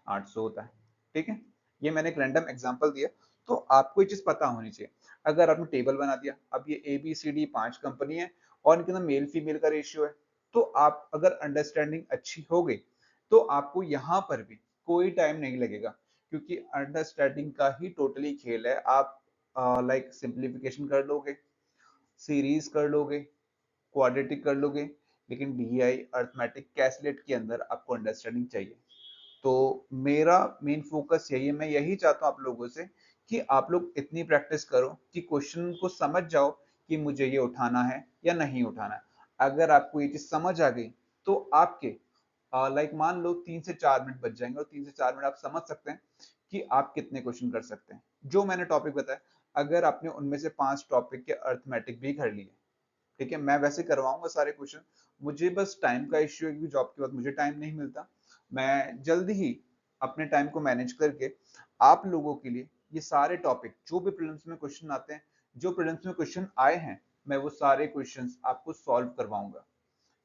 800 होता है। ठीक है, ये मैंने एक रैंडम एग्जांपल दिया, तो आपको ये चीज पता होनी चाहिए। अगर आपने टेबल बना दिया, अब ये ABCD 5 कंपनी है और इनके अंदर मेल फीमेल का रेशियो है, तो आप अगर अंडरस्टैंडिंग अच्छी हो गई तो आपको यहाँ पर भी कोई टाइम नहीं लगेगा, क्योंकि अंडरस्टैंडिंग का ही टोटली खेल है। आप लाइक सिंप्लीफिकेशन कर लोगे, सीरीज कर लोगे, क्वाड्रेटिक कर लोगे, लेकिन डीआई अर्थमेटिक कैलकुलेट के अंदर आपको अंडरस्टैंडिंग चाहिए। तो मेरा मेन फोकस यही है, मैं यही चाहता हूँ आप लोगों से कि आप लोग इतनी प्रैक्टिस करो कि क्वेश्चन को समझ जाओ कि मुझे ये उठाना है या नहीं उठाना है। अगर आपको ये चीज समझ आ गई तो आपके लाइक मान लो 3 से 4 मिनट बच जाएंगे, और 3 से 4 मिनट आप समझ सकते हैं कि आप कितने क्वेश्चन कर सकते हैं। जो मैंने टॉपिक बताया, अगर आपने उनमें से 5 टॉपिक के अर्थमेटिक भी कर लिए, ठीक है, मैं वैसे करवाऊंगा सारे क्वेश्चन। मुझे बस टाइम का इश्यू है, क्योंकि जॉब के बाद मुझे टाइम नहीं मिलता। मैं जल्दी ही अपने टाइम को मैनेज करके आप लोगों के लिए ये सारे टॉपिक, जो भी प्रीलिम्स में क्वेश्चन आते हैं, जो प्रीलिम्स में क्वेश्चन आए हैं, मैं वो सारे क्वेश्चंस आपको सॉल्व करवाऊंगा।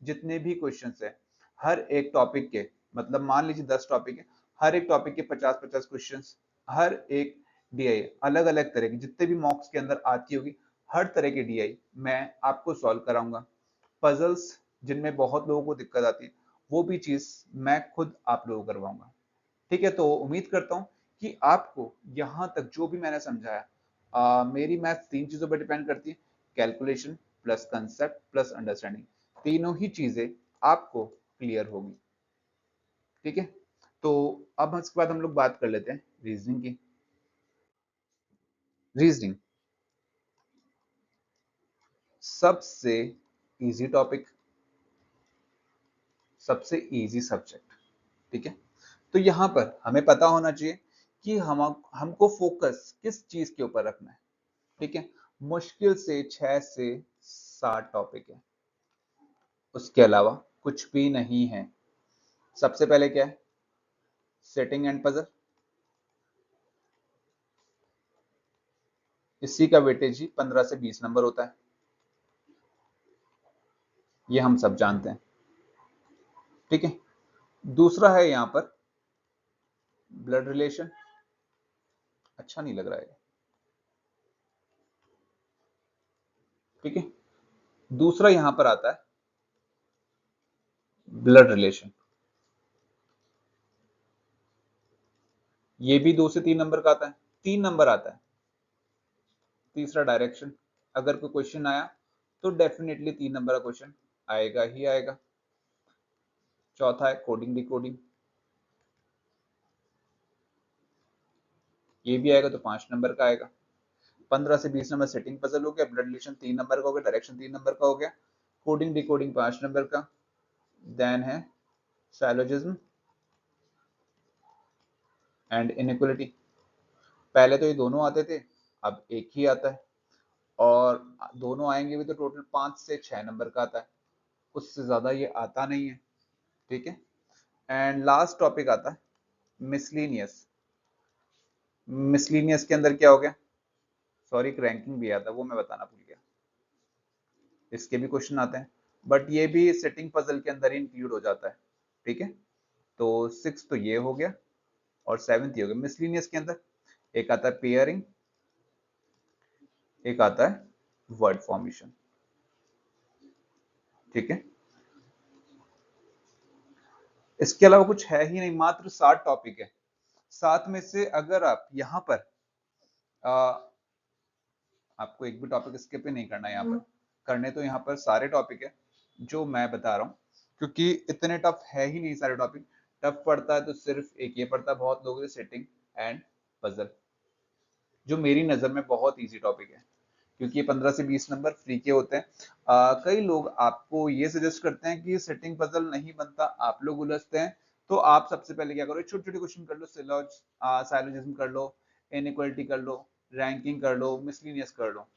जितने भी क्वेश्चंस है हर एक टॉपिक के, मतलब मान लीजिए 10 टॉपिक है, हर एक टॉपिक के 50-50 क्वेश्चंस, हर एक डीआई अलग अलग तरह की जितने भी मॉक्स के अंदर आती होगी, हर तरह की डीआई मैं आपको सॉल्व कराऊंगा। पजल्स जिनमें बहुत लोगों को दिक्कत आती है, वो भी चीज मैं खुद आप लोगों को करवाऊंगा। ठीक है, तो उम्मीद करता हूँ कि आपको यहाँ तक जो भी मैंने समझाया, मेरी मैथ 3 चीजों पर डिपेंड करती है, calculation plus concept plus understanding, तीनों ही चीजें आपको क्लियर होगी। ठीक है, तो अब इसके बाद हम लोग बात कर लेते हैं रीजनिंग की। रीजनिंग सबसे इजी टॉपिक, सबसे इजी सब्जेक्ट। ठीक है, तो यहाँ पर हमें पता होना चाहिए कि हमको फोकस किस चीज के ऊपर रखना है। ठीक है, मुश्किल से 6 से 7 टॉपिक है, उसके अलावा कुछ भी नहीं है। सबसे पहले क्या है, सेटिंग एंड पजल। इसी का वेटेज ही 15 से 20 नंबर होता है, ये हम सब जानते हैं। ठीक है, दूसरा है यहाँ पर ब्लड रिलेशन। अच्छा नहीं लग रहा है, ठीक है। दूसरा यहाँ पर आता है ब्लड रिलेशन, ये भी 2 से 3 नंबर का आता है। 3 नंबर आता है। तीसरा डायरेक्शन, अगर कोई क्वेश्चन आया तो डेफिनेटली 3 नंबर का क्वेश्चन आएगा ही आएगा। चौथा है कोडिंग डिकोडिंग, ये भी आएगा तो 5 नंबर का आएगा। 15 से 20 नंबर सेटिंग पजल हो गया, ब्लड रिलेशन 3 नंबर का हो गया, डायरेक्शन 3 नंबर का हो गया, कोडिंग डिकोडिंग 5 नंबर का। देन है साइलोजिज्म एंड इनइक्वालिटी। पहले तो ये दोनों आते थे, अब एक ही आता है, और दोनों आएंगे भी तो टोटल 5 से 6 नंबर का आता है, उससे ज्यादा ये आता नहीं है। ठीक है, एंड लास्ट टॉपिक आता है मिसलीनियस। मिसलीनियस के अंदर क्या हो गया, सॉरी एक रैंकिंग भी आता है, वो मैं बताना भूल गया। इसके भी क्वेश्चन आते हैं, बट ये भी सेटिंग पजल के अंदर ही इंक्लूड हो जाता है। ठीक है, तो 6 तो ये हो गया, और 7th ये हो गया। मिसलीनियस के अंदर एक आता है पेयरिंग, एक आता है वर्ड फॉर्मेशन। ठीक है, इसके अलावा कुछ है ही नहीं, मात्र 7 टॉपिक है। 7 में से अगर आप यहाँ पर आपको एक भी टॉपिक स्किप ही नहीं करना है, यहाँ पर करने तो यहाँ पर सारे टॉपिक है जो मैं बता रहा हूँ, क्योंकि इतने टफ है ही नहीं सारे टॉपिक। टफ पड़ता है तो सिर्फ एक ये पड़ता है बहुत लोगों से, सेटिंग एंड पजल, जो मेरी नजर में बहुत इजी टॉपिक है, क्योंकि ये 15 से 20 नंबर फ्री के होते हैं। कई लोग आपको ये सजेस्ट करते हैं कि सेटिंग पजल नहीं बनता, आप लोग उलझते हैं, तो आप सबसे पहले क्या करो, छोटे छोटे क्वेश्चन कर लो, साइलोजिज्म कर लो, इनइक्वालिटी कर लो, रैंकिंग कर लो, मिसलिनियस कर लो।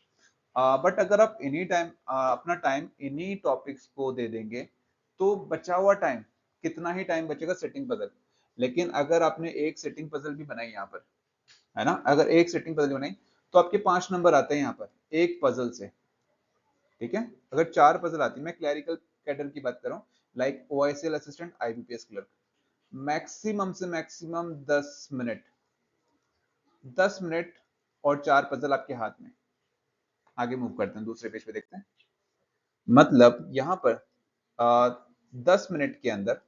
बट अगर आप एनी टाइम अपना टाइम इन्हीं टॉपिक्स को दे देंगे तो बचा हुआ टाइम, कितना ही टाइम बचेगा सेटिंग पजल। लेकिन अगर आपने एक सेटिंग पजल भी बनाई यहाँ पर, है ना, अगर एक सेटिंग पजल बनाई तो आपके 5 नंबर आते हैं यहाँ पर एक पजल से। ठीक है, अगर 4 पजल आती है, मैं क्लैरिकल कैडर की बात कर रहा हूँ, like OICL assistant, IBPS clerk, maximum से मैक्सिमम 10 मिनट, 10 मिनट, और 4 पजल आपके हाथ में। आगे मूव करते हैं, दूसरे पेज पे देखते हैं। मतलब यहाँ पर 10 मिनट के अंदर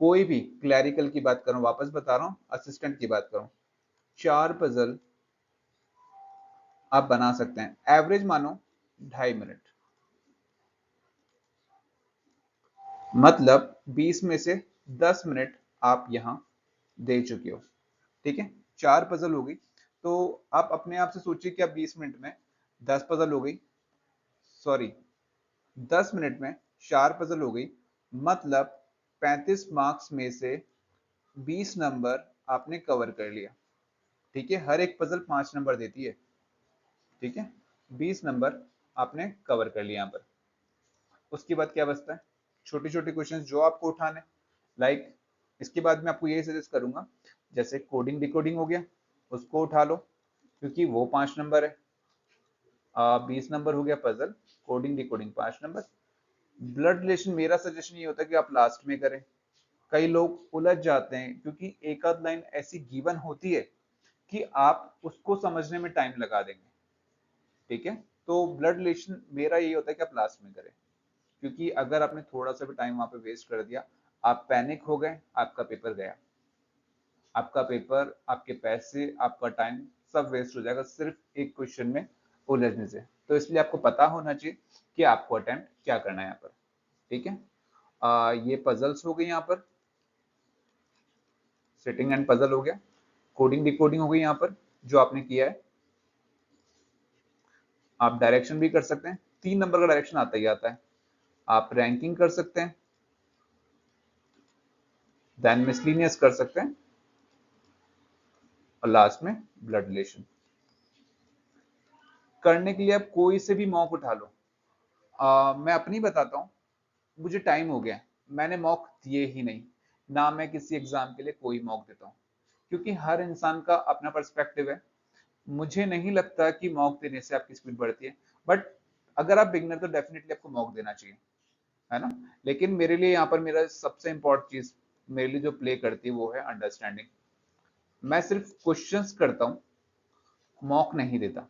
कोई भी क्लैरिकल की बात करूं, वापस बता रहा हूं, असिस्टेंट की बात करूं, 4 पजल आप बना सकते हैं। एवरेज मानो 2.5 मिनट, मतलब 20 में से 10 मिनट आप यहां दे चुके हो। ठीक है, 4 पजल हो गई, तो आप अपने आप से सोचिए कि आप 20 मिनट में 10 पजल हो गई, सॉरी 10 मिनट में 4 पजल हो गई, मतलब 35 मार्क्स में से 20 नंबर आपने कवर कर लिया। ठीक है, हर एक पजल 5 नंबर देती है। ठीक है, 20 नंबर आपने कवर कर लिया यहाँ पर। उसके बाद क्या बचता है, छोटे छोटे क्वेश्चन जो आपको उठाने, लाइक इसके बाद मैं आपको यही सजेस्ट करूंगा, जैसे कोडिंग डिकोडिंग हो गया, उसको उठा लो क्योंकि वो 5 नंबर है। 20 नंबर हो गया puzzle, coding decoding 5 number. Blood relation मेरा सजेशन ये होता है कि आप लास्ट में करें। कई लोग उलझ जाते हैं क्योंकि एक आध लाइन ऐसी गिवन होती है कि आप उसको समझने में टाइम लगा देंगे। ठीक है, तो ब्लड रिलेशन मेरा यही होता है कि आप लास्ट में करें, क्योंकि अगर आपने थोड़ा सा भी टाइम वहां पे वेस्ट कर दिया, आप पैनिक हो गए, आपका पेपर गया, आपका पेपर, आपके पैसे, आपका टाइम सब वेस्ट हो जाएगा सिर्फ एक क्वेश्चन में उलझने से। तो इसलिए आपको पता होना चाहिए कि आपको अटेम्प्ट क्या करना है यहाँ पर। ठीक है, ये पजल्स हो गई, यहाँ पर सिटिंग एंड पजल हो गया, कोडिंग डिकोडिंग हो गई यहाँ पर जो आपने किया है। आप डायरेक्शन भी कर सकते हैं, 3 नंबर का डायरेक्शन आता ही आता है। आप रैंकिंग कर सकते हैं, देन मिसलिनियस कर सकते हैं, और लास्ट में ब्लड रिलेशन। करने के लिए आप कोई से भी मॉक उठा लो। मैं अपनी बताता हूँ, मुझे टाइम हो गया, मैंने मॉक दिए ही नहीं, ना मैं किसी एग्जाम के लिए कोई मॉक देता हूँ, क्योंकि हर इंसान का अपना पर्सपेक्टिव है। मुझे नहीं लगता कि मॉक देने से आपकी स्पीड बढ़ती है, बट अगर आप बिगनर तो डेफिनेटली आपको मॉक देना चाहिए, है ना। लेकिन मेरे लिए यहाँ पर मेरा सबसे इंपॉर्टेंट चीज मेरे लिए जो प्ले करती है वो है अंडरस्टैंडिंग। मैं सिर्फ क्वेश्चंस करता हूँ, मॉक नहीं देता,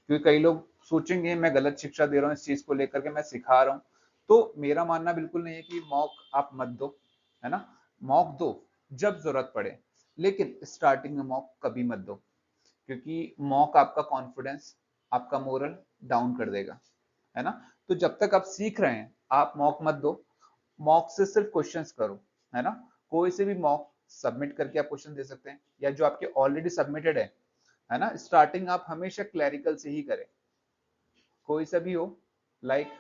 क्योंकि कई लोग सोचेंगे मैं गलत शिक्षा दे रहा हूँ इस चीज को लेकर के, मैं सिखा रहा हूँ। तो मेरा मानना बिल्कुल नहीं है कि मॉक आप मत दो, है ना। मॉक दो जब जरूरत पड़े, लेकिन स्टार्टिंग में मॉक कभी मत दो, क्योंकि मॉक आपका कॉन्फिडेंस, आपका मोरल डाउन कर देगा, है ना। तो जब तक आप सीख रहे हैं आप मॉक मत दो, मॉक से सिर्फ क्वेश्चंस करो, है ना। कोई से भी मॉक सबमिट करके आप क्वेश्चन दे सकते हैं, या जो आपके ऑलरेडी सबमिटेड है ना। स्टार्टिंग आप हमेशा क्लैरिकल से ही करें, कोई सा भी हो, लाइक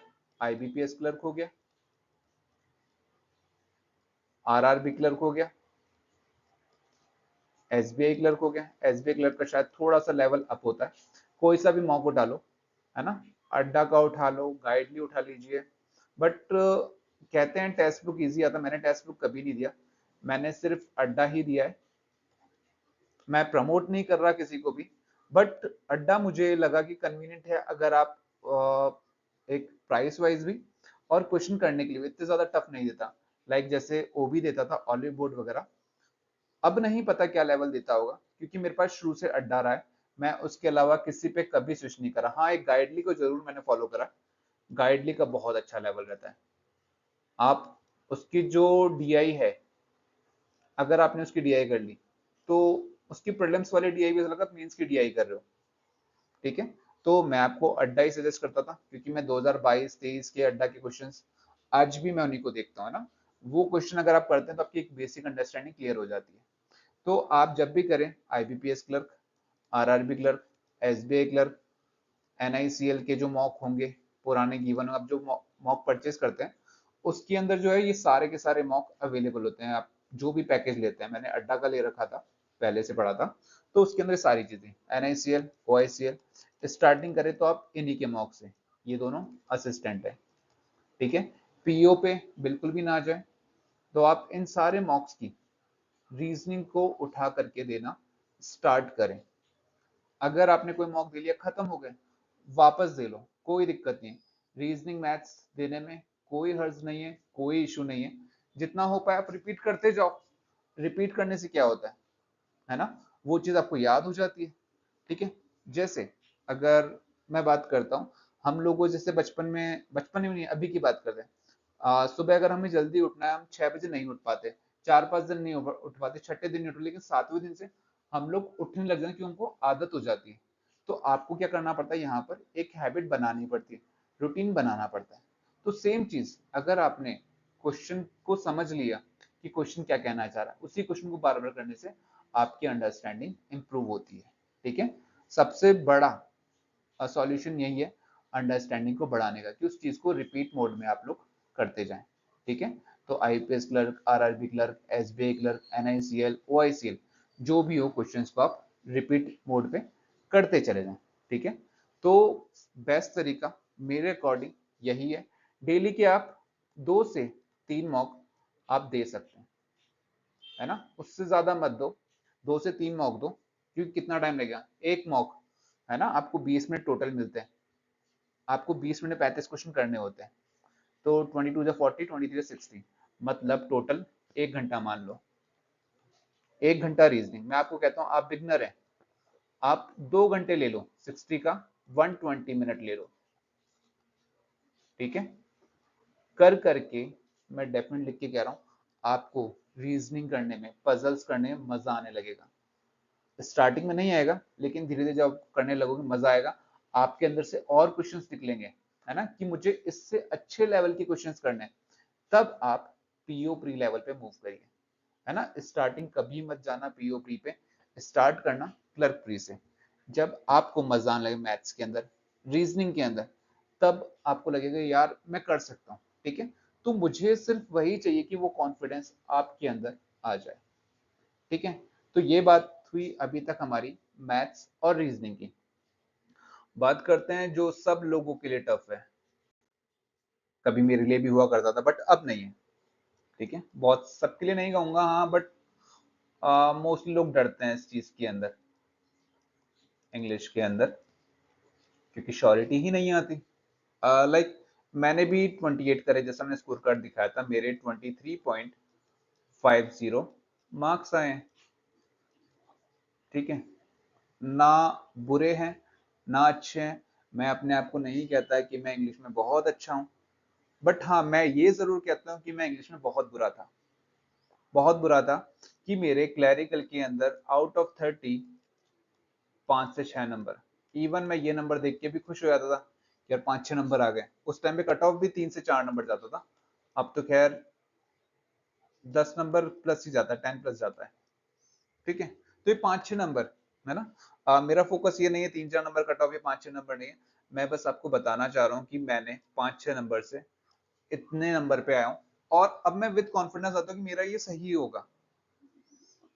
आईबीपीएस क्लर्क हो गया, आरआरबी क्लर्क हो गया, एसबीआई क्लर्क हो गया। एसबीआई क्लर्क का शायद थोड़ा सा लेवल अप होता है, कोई सा भी मॉक उठा लो, है ना। अड्डा का उठा लो, गाइडली उठा लीजिए। बट कहते हैं टेक्स्ट बुक इजी आता, मैंने टेक्स्ट बुक कभी नहीं दिया, मैंने सिर्फ अड्डा ही दिया है। मैं प्रमोट नहीं कर रहा किसी को भी, बट अड्डा मुझे लगा कि कन्वीनियंट है, अगर आप एक प्राइस वाइज भी और क्वेश्चन करने के लिए इतने ज्यादा टफ नहीं देता, लाइक जैसे ओबी देता था, ऑलिव बोर्ड वगैरह। अब नहीं पता क्या लेवल देता होगा, क्योंकि मेरे पास शुरू से अड्डा रहा है, मैं उसके अलावा किसी पे कभी स्विच नहीं करा। हाँ, एक गाइडली को जरूर मैंने फॉलो करा, गाइडली का बहुत अच्छा लेवल रहता है। आप उसकी जो डीआई है, अगर आपने उसकी डीआई कर ली, तो उसकी प्रीलिम्स वाली डीआई भी ऐसा लगा मेंस की डीआई कर रहे हो। ठीक है, तो मैं आपको अड्डा ही सजेस्ट करता था, क्योंकि मैं 2022-23 के अड्डा के क्वेश्चंस आज भी मैं उन्हीं को देखता हूँ ना। वो क्वेश्चन अगर आप करते हैं तो आपकी एक बेसिक अंडरस्टैंडिंग क्लियर हो जाती है। तो आप जब भी करें IBPS clerk, RRB clerk, SBI clerk, NICL के जो मॉक होंगे पुराने गिवन, आप जो मॉक परचेज करते हैं उसके अंदर जो है ये सारे के सारे मॉक अवेलेबल होते हैं। आप जो भी पैकेज लेते हैं, मैंने अड्डा का ले रखा था, पहले से पढ़ा था, तो उसके अंदर सारी चीजें एनआईसीएल, ओआईसीएल। स्टार्टिंग करें तो आप इन्हीं के मॉक से, ये दोनों असिस्टेंट है। ठीक है, पीओ पे बिल्कुल भी ना जाए, तो आप इन सारे मॉक्स की रीजनिंग को उठा करके देना स्टार्ट करें। अगर आपने कोई मॉक दे लिया, खत्म हो गए, वापस दे लो, कोई दिक्कत नहीं। रीजनिंग मैथ्स देने में कोई हर्ज नहीं है, कोई इशू नहीं है। जितना हो पाए आप रिपीट करते जाओ, रिपीट करने से क्या होता है ना, वो चीज आपको याद हो जाती है। ठीक है, जैसे अगर मैं बात करता हूँ, हम लोगों जैसे बचपन में नहीं, अभी की बात करते हैं। सुबह अगर हमें जल्दी उठना है, हम 6 बजे नहीं उठ पाते, 4-5 दिन नहीं उठ पाते, छठे दिन नहीं उठते, लेकिन 7वें दिन से हम लोग उठने लग जाते हैं, क्योंकि हमको आदत हो जाती है। तो आपको क्या करना पड़ता है, यहाँ पर एक हैबिट बनानी पड़ती है, रूटीन बनाना पड़ता है। तो सेम चीज, अगर आपने क्वेश्चन को समझ लिया कि क्वेश्चन क्या कहना चाह रहा है, उसी क्वेश्चन को बार बार करने से आपकी अंडरस्टैंडिंग इंप्रूव होती है। ठीक है, सबसे बड़ा सॉल्यूशन यही है अंडरस्टैंडिंग को बढ़ाने का, कि उस चीज को रिपीट मोड में आप लोग करते जाएं। ठीक है, तो IPS clerk, RRB clerk, SBI clerk, NICL, OICL, जो भी हो क्वेश्चंस को आप रिपीट मोड पे करते चले जाएं। ठीक है, तो बेस्ट तरीका मेरे अकॉर्डिंग यही है, डेली के आप 2 से 3 मॉक आप दे सकते हैं, है ना, उससे ज्यादा मत दो, 2 से 3 मॉक दो, क्योंकि कितना टाइम लगेगा एक मॉक, है ना, आपको 20 मिनट टोटल मिलते हैं, आपको 20 मिनट 35 क्वेश्चन करने होते हैं, तो 22 जा 40, 23 जा 60, मतलब टोटल 1 घंटा मान लो, 1 घंटा रीजनिंग। मैं आपको कहता हूँ आप बिगनर हैं, आप 2 घंटे ले लो, 60 का 120 मिनट ले लो। ठीक है, कर करके मैं डेफिनेट लिख के कह रहा हूँ, आपको रीजनिंग करने में, पजल्स करने में मजा आने लगेगा। स्टार्टिंग में नहीं आएगा, लेकिन धीरे धीरे जब करने लगोगे मजा आएगा, आपके अंदर से और क्वेश्चंस निकलेंगे, है ना, कि मुझे इससे अच्छे लेवल के क्वेश्चंस करने हैं, तब आप पीओ प्री लेवल पे मूव करिए, है ना। स्टार्टिंग कभी मत जाना पीओ प्री पे, स्टार्ट करना क्लर्क प्री से। जब आपको मजा आने लगे मैथ्स के अंदर, रीजनिंग के अंदर, तब आपको लगेगा यार मैं कर सकता हूँ। ठीक है, तो मुझे सिर्फ वही चाहिए कि वो कॉन्फिडेंस आपके अंदर आ जाए। ठीक है, तो ये बात हुई अभी तक हमारी मैथ्स और रीजनिंग की। बात करते हैं जो सब लोगों के लिए टफ है, कभी मेरे लिए भी हुआ करता था बट अब नहीं है। ठीक है, बहुत सबके लिए नहीं कहूंगा, हाँ, बट मोस्टली लोग डरते हैं इस चीज के अंदर, इंग्लिश के अंदर, क्योंकि श्योरिटी ही नहीं आती। लाइक मैंने भी 28 करे, जैसा मैंने स्कोर कार्ड दिखाया था, मेरे 23.50 मार्क्स आए हैं। ठीक है, ना बुरे हैं ना अच्छे हैं, मैं अपने आप को नहीं कहता कि मैं इंग्लिश में बहुत अच्छा हूँ, बट हाँ मैं ये जरूर कहता हूँ कि मैं इंग्लिश में बहुत बुरा था, बहुत बुरा था, कि मेरे क्लैरिकल के अंदर आउट ऑफ 30 5 से 6 नंबर, इवन मैं ये नंबर देख के भी खुश हो जाता था कि यार 5-6 नंबर आ गए। उस टाइम पे कट ऑफ भी 3 से 4 नंबर जाता था, अब तो खैर 10 नंबर प्लस ही जाता है, 10 प्लस जाता है। ठीक है, तो ये 5-6 नंबर, है ना, मेरा फोकस ये नहीं है 3-4 नंबर कट ऑफ या 5-6 नंबर नहीं है, मैं बस आपको बताना चाह रहा हूँ कि मैंने 5-6 नंबर से इतने नंबर पे आया हूँ, और अब मैं विद कॉन्फिडेंस आता हूँ कि मेरा ये सही होगा,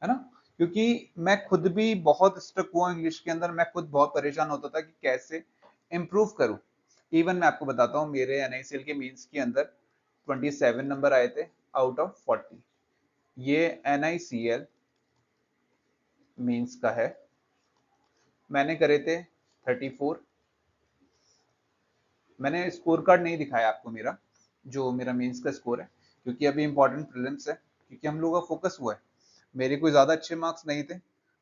है ना, क्योंकि मैं खुद भी बहुत स्टक हुआ इंग्लिश के अंदर, मैं खुद बहुत परेशान होता था कि कैसे इम्प्रूव करूं। इवन मैं आपको बताता हूँ, मेरे एनआईसीएल के मींस के अंदर 27 नंबर आए थे आउट ऑफ 40, ये एनआईसीएल मींस का है, मैंने करे थे 34। मैंने स्कोर कार्ड नहीं दिखाया आपको मेरा, जो मेरा मेंस का स्कोर है, क्योंकि अभी इंपॉर्टेंट प्रीलिम्स है, क्योंकि हम लोगों का फोकस हुआ है। मेरे कोई ज्यादा अच्छे मार्क्स नहीं थे,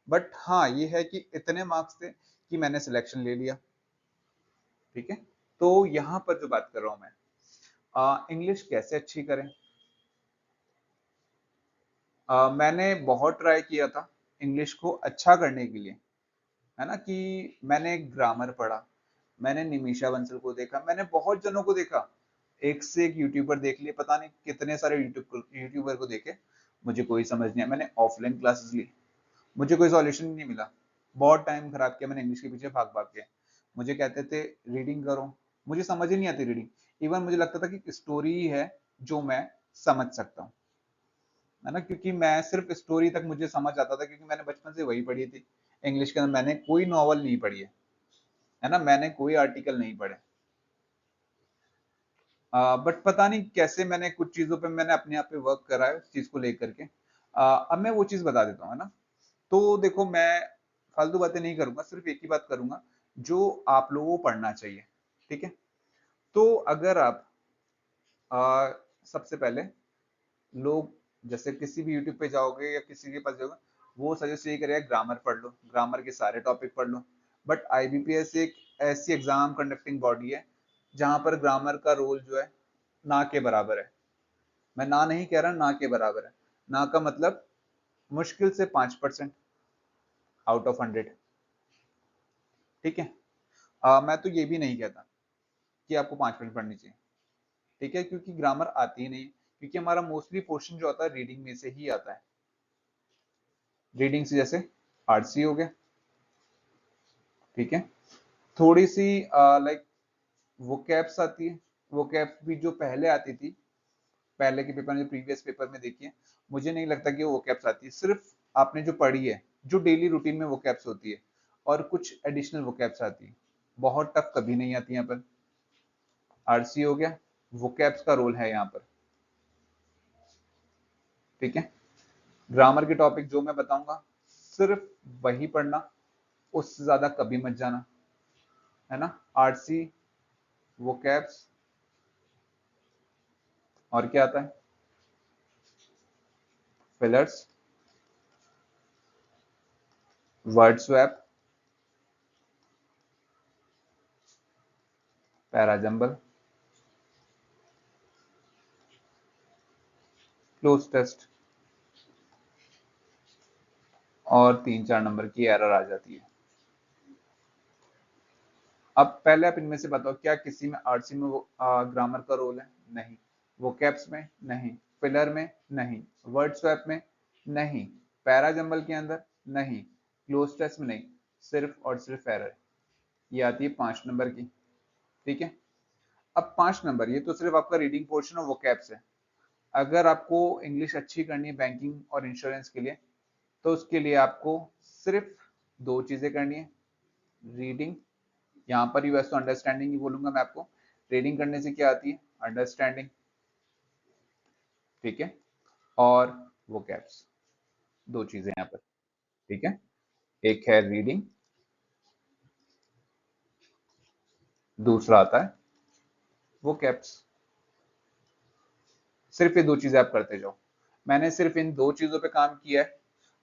बट हाँ ये है कि इतने मार्क्स थे कि मैंने सिलेक्शन ले लिया। ठीक है, तो यहाँ पर जो बात कर रहा हूँ मैं, इंग्लिश कैसे अच्छी करें, मैंने बहुत ट्राई किया था इंग्लिश को अच्छा करने के लिए, है ना, कि मैंने ग्रामर पढ़ा, मैंने निमिषा बंसल को देखा, मैंने बहुत जनों को देखा, एक से एक यूट्यूबर देख लिए, पता नहीं कितने सारे यूट्यूबर को देखे, मुझे कोई समझ नहीं आया। मैंने ऑफलाइन क्लासेस ली, मुझे कोई सॉल्यूशन नहीं मिला, बहुत टाइम खराब किया मैंने इंग्लिश के पीछे भाग भाग के। मुझे कहते थे रीडिंग करो, मुझे समझ ही नहीं आती रीडिंग, इवन मुझे लगता था कि स्टोरी ही है जो मैं समझ सकता हूँ, है ना, क्योंकि मैं सिर्फ स्टोरी तक मुझे समझ आता था, क्योंकि मैंने बचपन से वही पढ़ी थी। इंग्लिश के अंदर मैंने कोई नॉवल नहीं पढ़ी है ना, मैंने कोई आर्टिकल नहीं पढ़े, बट पता नहीं कैसे मैंने कुछ चीजों पे मैंने अपने आप पे वर्क करा है, उस चीज को लेकर के। अब मैं वो चीज बता देता हूँ, है ना। तो देखो मैं फालतू बातें नहीं करूंगा, सिर्फ एक ही बात करूंगा जो आप लोगों को पढ़ना चाहिए। ठीक है, तो अगर आप सबसे पहले लोग जैसे किसी भी यूट्यूब पे जाओगे या किसी के पास जाओगे, वो सजेस्ट यही करेगा ग्रामर पढ़ लो, ग्रामर के सारे टॉपिक पढ़ लो, बट आईबीपीएस एक ऐसी एग्जाम कंडक्टिंग बॉडी है जहां पर ग्रामर का रोल जो है ना के बराबर है। मैं ना नहीं कह रहा, ना के बराबर है। ना का मतलब मुश्किल से 5% आउट ऑफ 100। ठीक है। मैं तो ये भी नहीं कहता कि आपको 5 मिनट पढ़नी चाहिए। ठीक है, क्योंकि ग्रामर आती ही नहीं, क्योंकि हमारा मोस्टली पोर्शन जो आता है रीडिंग में से ही आता है। रीडिंग से जैसे आरसी हो गया, ठीक है, थोड़ी सी लाइक वोकैब्स आती है। वोकैब्स भी जो पहले आती थी, पहले के पेपर में, प्रीवियस पेपर में देखिए, मुझे नहीं लगता कि वो वोकैब्स आती है। सिर्फ आपने जो पढ़ी है, जो डेली रूटीन में वोकैब्स होती है, और कुछ एडिशनल वोकैब्स आती है। बहुत टफ कभी नहीं आती यहाँ पर। आरसी हो गया, वोकैब्स का रोल है यहाँ पर। ठीक है। ग्रामर के टॉपिक जो मैं बताऊंगा सिर्फ वही पढ़ना, उससे ज्यादा कभी मत जाना, है ना। आरसी, वोकैब्स, और क्या आता है, fillers, word swap, parajumble, cloze test, और 3-4 नंबर की एरर आ जाती है। अब पहले आप इनमें से बताओ, क्या किसी में आरसी में ग्रामर का रोल है? नहीं। वोकैब्स में नहीं, फिलर में नहीं, वर्ड स्वैप में नहीं, पैराजंबल के अंदर नहीं, क्लोज टेस्ट में नहीं, सिर्फ और सिर्फ एरर। ये आती है 5 नंबर की। ठीक है। अब 5 नंबर, ये तो सिर्फ आपका रीडिंग पोर्शन और वोकैब्स है। अगर आपको इंग्लिश अच्छी करनी है बैंकिंग और इंश्योरेंस के लिए, तो उसके लिए आपको सिर्फ दो चीजें करनी है। रीडिंग, यहाँ पर ही वैसे तो अंडरस्टैंडिंग ही बोलूंगा मैं आपको। रीडिंग करने से क्या आती है? अंडरस्टैंडिंग। ठीक है। और वोकैब्स, दो चीजें यहाँ पर। ठीक है। एक है रीडिंग, दूसरा आता है वोकैब्स। सिर्फ ये दो चीजें आप करते जाओ। मैंने सिर्फ इन दो चीजों पे काम किया है।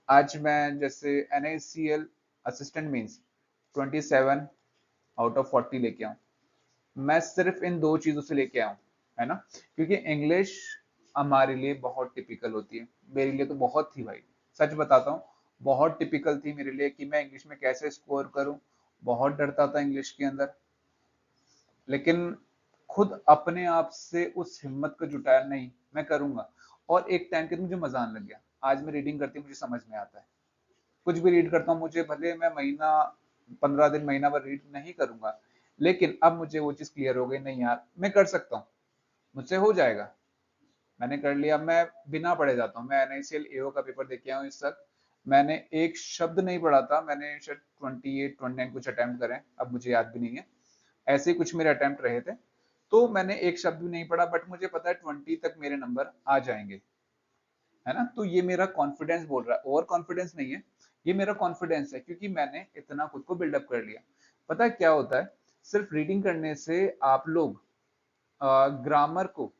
आज मैं जैसे NaCl assistant means 27 out of 40 लेके आऊं, मैं सिर्फ इन दो चीजों से लेके आऊं, है ना। क्योंकि इंग्लिश हमारे लिए बहुत टिपिकल होती है। मेरे लिए तो बहुत थी भाई, सच बताता हूँ, बहुत टिपिकल थी मेरे लिए कि मैं इंग्लिश में कैसे स्कोर करूं। बहुत डरता था इंग्लिश के अंदर। लेकिन खुद अपने आप से उस हिम्मत को जुटाया, नहीं मैं करूंगा। और एक टाइम के मुझे मजा आने लग गया। आज मैं रीडिंग करती हूँ, मुझे समझ में आता है। कुछ भी रीड करता हूँ, मुझे भले मैं महीना, 15 दिन, महीना भर रीड नहीं करूंगा, लेकिन अब मुझे वो चीज क्लियर हो गई, नहीं यार मैं कर सकता हूँ, मुझसे हो जाएगा। मैंने कर लिया, मैं बिना पढ़े जाता हूँ। मैं NICL AO का पेपर देख के आया हूँ इस तक। मैंने एक शब्द नहीं पढ़ा था। मैंने शायद 28-29 कुछ अटेम्प्ट करे, अब मुझे याद भी नहीं है। ऐसे ही कुछ मेरे अटेम्प्ट रहे थे। तो मैंने एक शब्द भी नहीं पढ़ा, बट मुझे पता है 20 तक मेरे नंबर आ जाएंगे, है ना। तो ये मेरा कॉन्फिडेंस बोल रहा है, ओवर कॉन्फिडेंस नहीं है। ये मेरा कॉन्फिडेंस है, क्योंकि मैंने इतना खुद को बिल्डअप कर लिया। पता है क्या होता है, सिर्फ रीडिंग करने से आप लोग ग्रामर को,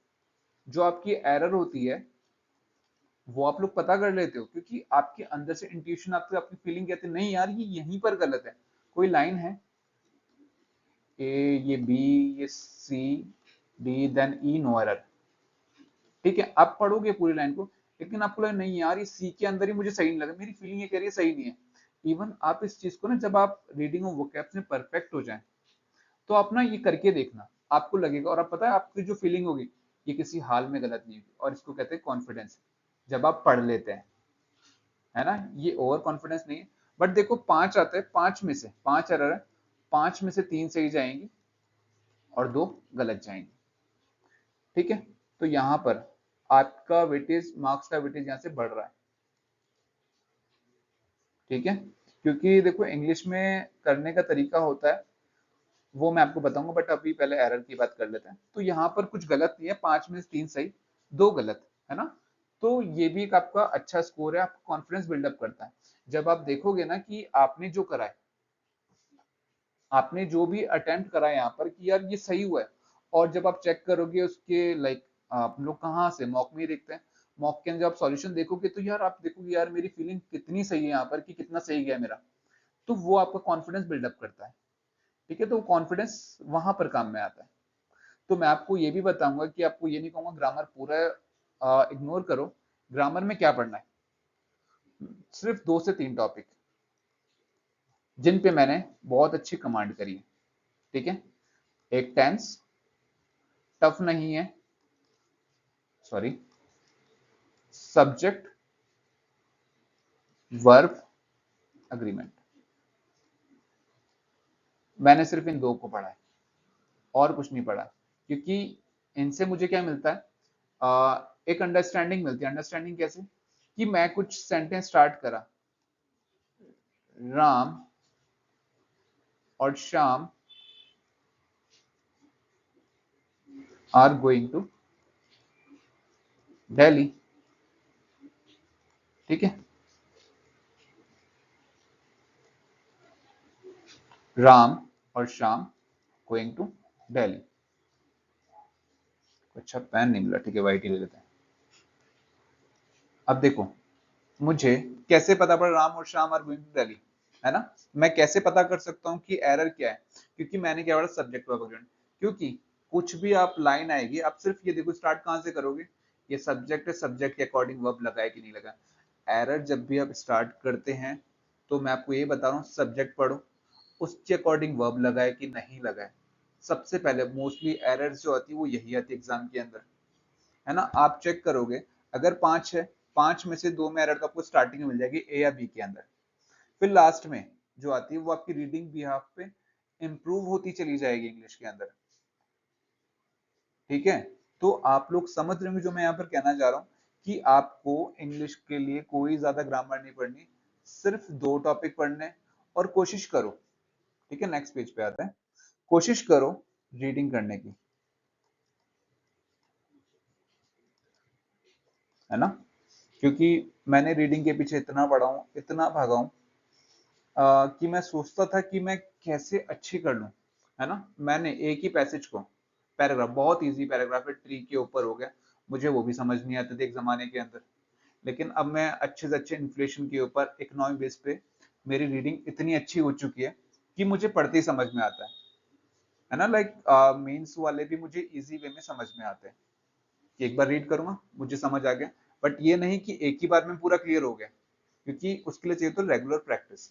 जो आपकी एरर होती है, वो आप लोग पता कर लेते हो, क्योंकि आपके अंदर से इंट्यूशन, आपकी आपकी फीलिंग कहते हैं नहीं यार ये यहीं पर गलत है। कोई लाइन है, ए, ये बी, ये सी, डी, देन ई, नो एरर। ठीक है, आप पढ़ोगे पूरी लाइन को, लेकिन आपको लगे नहीं यार ये सी के अंदर ही मुझे सही नहीं लगा, मेरी फीलिंग ये कह रही है सही नहीं है। इवन आप इस चीज को ना, जब आप रीडिंग और वोकैब्स में परफेक्ट हो जाए, तो आप ना ये करके देखना, आपको लगेगा। और आप पता है आपकी जो फीलिंग होगी, ये किसी हाल में गलत नहीं होगी, और इसको कहते हैं कॉन्फिडेंस। जब आप पढ़ लेते हैं, है ना, ये ओवर कॉन्फिडेंस नहीं है। बट देखो 5 आते हैं, 5 में से 5 एरर है, 5 में से 3 सही जाएंगी और 2 गलत जाएंगी। ठीक है। तो यहाँ पर आपका वेटेज, मार्क्स का वेटेज यहाँ से बढ़ रहा है। ठीक है। क्योंकि देखो इंग्लिश में करने का तरीका होता है, वो मैं आपको बताऊंगा, बट अभी पहले एरर की बात कर लेते हैं। तो यहाँ पर कुछ गलत नहीं है, 5 में से 3 सही, 2 गलत, है ना। तो ये भी एक आपका अच्छा स्कोर है, आपका कॉन्फिडेंस बिल्डअप करता है। जब आप देखोगे ना कि आपने जो करा है, आपने जो भी अटेम्प्ट करा है यहाँ पर, कि यार ये सही हुआ है, और जब आप चेक करोगे उसके लाइक, आप लोग कहाँ से मॉक में ही देखते हैं, मॉक के अंदर जब आप सॉल्यूशन देखोगे, तो यार आप देखोगे यार मेरी फीलिंग कितनी सही है यहाँ पर, कि कितना सही गया मेरा। तो वो आपका कॉन्फिडेंस बिल्डअप करता है। ठीक है। तो कॉन्फिडेंस वहां पर काम में आता है। तो मैं आपको ये भी बताऊंगा कि आपको ये नहीं कहूंगा ग्रामर पूरा इग्नोर करो। ग्रामर में क्या पढ़ना है, सिर्फ 2 से 3 टॉपिक जिन पे मैंने बहुत अच्छी कमांड करी है, ठीक है। एक टेंस, टफ नहीं है, सॉरी, सब्जेक्ट, वर्ब, अग्रीमेंट। मैंने सिर्फ इन 2 को पढ़ा है और कुछ नहीं पढ़ा, क्योंकि इनसे मुझे क्या मिलता है, एक अंडरस्टैंडिंग मिलती है। अंडरस्टैंडिंग कैसे, कि मैं कुछ सेंटेंस स्टार्ट करा, राम और Shyam are going to Delhi, ठीक है। राम और श्याम गोइंग टू दिल्ली। अच्छा पेन नहीं मिला, ठीक है वाइट ही ले लेते हैं। अब देखो, मुझे कैसे पता पड़ा राम और Shyam are going to Delhi, है ना। मैं कैसे पता कर सकता हूँ कि एरर क्या है, क्योंकि मैंने क्या पढ़ा, सब्जेक्ट वर्ब अग्रीमेंट। क्योंकि कुछ भी आप लाइन आएगी, आप सिर्फ ये देखो स्टार्ट कहां से करोगे, ये सब्जेक्ट है, सब्जेक्ट के अकॉर्डिंग वर्ब लगा है कि नहीं लगा। एरर जब भी आप स्टार्ट करते हैं तो मैं आपको ये बता रहा हूँ, सब्जेक्ट पढ़ो, उसके अकॉर्डिंग वर्ब लगा है कि नहीं लगा है। सबसे पहले मोस्टली एरर्स जो आती है वो यही आती है एग्जाम के अंदर, है ना। आप चेक करोगे, अगर 5 है, 5 में से 2 में एरर तो आपको स्टार्टिंग में मिल जाएगी, ए या बी के अंदर। फिर लास्ट में जो आती है वो आपकी रीडिंग बिहाफ पे इंप्रूव होती चली जाएगी इंग्लिश के अंदर, ठीक है। तो आप लोग समझ रहे होंगे जो मैं यहाँ पर कहना चाह रहा हूँ, कि आपको इंग्लिश के लिए कोई ज्यादा ग्रामर नहीं पढ़नी, सिर्फ 2 टॉपिक पढ़ने, और कोशिश करो, ठीक है। नेक्स्ट पेज पे आता है, कोशिश करो रीडिंग करने की, है ना। क्योंकि मैंने रीडिंग के पीछे इतना पढ़ा हूँ, इतना भागा हूँ, कि मैं सोचता था कि मैं कैसे अच्छी कर लूं, है ना। मैंने एक ही पैसेज को, पैराग्राफ बहुत इजी पैराग्राफ है, ट्री के ऊपर हो गया, मुझे वो भी समझ नहीं आते थे एक जमाने के अंदर। लेकिन अब मैं अच्छे से अच्छे इन्फ्लेशन के ऊपर इकोनॉमिक बेस पे मेरी रीडिंग इतनी अच्छी हो चुकी है कि मुझे पढ़ते ही समझ में आता है ना। लाइक मेंस वाले भी मुझे इजी वे में समझ में आते हैं, कि एक बार रीड करूंगा मुझे समझ आ गया। बट ये नहीं कि एक ही बार में पूरा क्लियर हो गया, क्योंकि उसके लिए चाहिए तो रेगुलर प्रैक्टिस,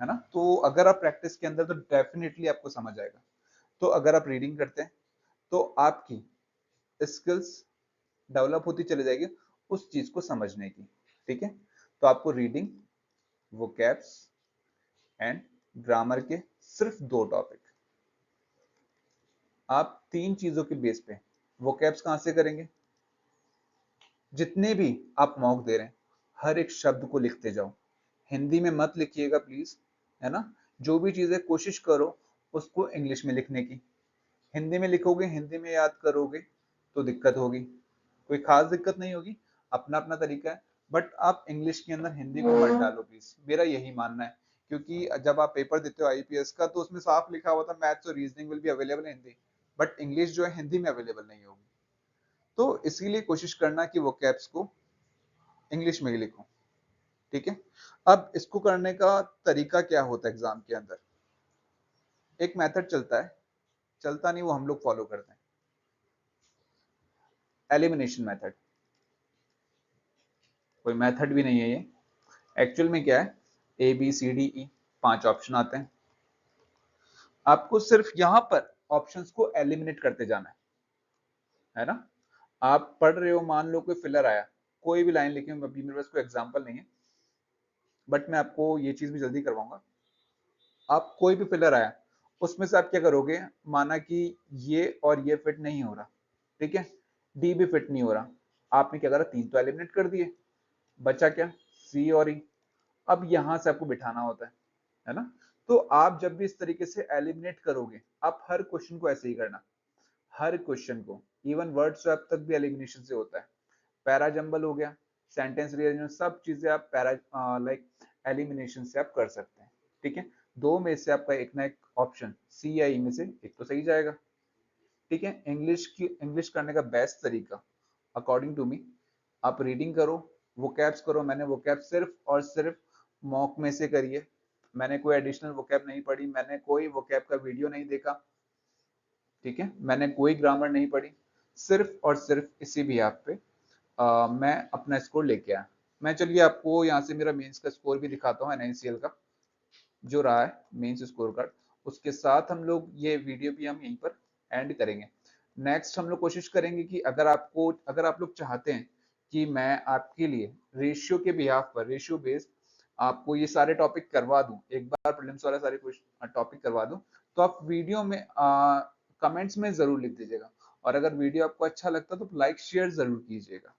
है ना। तो अगर आप प्रैक्टिस के अंदर तो डेफिनेटली आपको समझ आएगा। तो अगर आप रीडिंग करते हैं तो आपकी स्किल्स डेवलप होती चली जाएगी उस चीज को समझने की, ठीक है। तो आपको रीडिंग, वोकैब्स एंड ग्रामर के सिर्फ 2 टॉपिक, आप 3 चीजों के बेस पे वोकैब्स कहां से करेंगे, जितने भी आप मॉक दे रहे हैं हर एक शब्द को लिखते जाओ, हिंदी में मत लिखिएगा प्लीज, है ना। जो भी चीजें कोशिश करो उसको इंग्लिश में लिखने की, हिंदी में लिखोगे, हिंदी में याद करोगे तो दिक्कत होगी, कोई खास दिक्कत नहीं होगी, अपना अपना तरीका है। बट आप इंग्लिश के अंदर हिंदी को मत डालो प्लीज, मेरा यही मानना है। क्योंकि जब आप पेपर देते हो आईपीएस का तो उसमें साफ लिखा हुआ था मैथ्स और reasoning will be available in Hindi, but English जो है हिंदी में अवेलेबल नहीं होगी। तो इसीलिए कोशिश करना कि वो कैप्स को इंग्लिश में ही लिखो, ठीक है। अब इसको करने का तरीका क्या होता है एग्जाम के अंदर, एक मेथड चलता है, चलता नहीं वो हम लोग फॉलो करते हैं, एलिमिनेशन मेथड। कोई मेथड भी नहीं है ये, एक्चुअल में क्या है, A B C D E 5 option आते हैं, आपको सिर्फ यहां पर ऑप्शंस को एलिमिनेट करते जाना है ना। आप पढ़ रहे हो, मान लो कोई फिलर आया, कोई भी लाइन लिखी, अभी मेरे पास कोई एग्जांपल नहीं है, बट मैं आपको ये चीज भी जल्दी करवाऊंगा। आप कोई भी फिलर आया, उसमें से आप क्या करोगे, माना कि ये और ये फिट नहीं हो रहा, ठीक है, डी भी फिट नहीं हो रहा, आपने क्या करा, 3 तो एलिमिनेट कर दिए, बचा क्या, सी और ई। अब यहां से आपको बिठाना होता है ना। तो आप जब भी इस तरीके से एलिमिनेट करोगे, आप हर क्वेश्चन को ऐसे ही करना, हर क्वेश्चन को, इवन वर्ड स्वैप तक भी एलिमिनेशन से होता है, पैरा जंबल हो गया, सेंटेंस रीअरेंजमेंट, सब चीजें आप पैरा लाइक एलिमिनेशन से आप कर सकते हैं, ठीक है। 2 में से आपका एक ना एक ऑप्शन सी या ई में से एक तो सही जाएगा, ठीक है। इंग्लिश करने का बेस्ट तरीका अकॉर्डिंग टू मी, आप रीडिंग करो, वोकैब्स करो। मैंने वोकैब सिर्फ और सिर्फ मॉक में से करी है, मैंने कोई एडिशनल वोकैब नहीं पढ़ी, मैंने कोई वोकैब का वीडियो नहीं देखा, ठीक है, मैंने कोई ग्रामर नहीं पढ़ी, सिर्फ और सिर्फ इसी बिहाफ पे मैं अपना स्कोर लेके आया। मैं चलिए आपको यहाँ से मेरा मेंस का स्कोर भी दिखाता हूँ, एनआईसीएल का जो रहा है मेंस स्कोर कार्ड। उसके साथ हम लोग ये वीडियो भी हम यहीं पर एंड करेंगे। नेक्स्ट हम लोग कोशिश करेंगे कि अगर आप लोग चाहते हैं कि मैं आपके लिए रेशियो के बिहाफ पर, रेशियो बेस्ड आपको ये सारे टॉपिक करवा दूं, एक बार प्रीलिम्स वाला सारे टॉपिक करवा दूं, तो आप वीडियो में कमेंट्स में जरूर लिख दीजिएगा। और अगर वीडियो आपको अच्छा लगता तो लाइक शेयर जरूर कीजिएगा।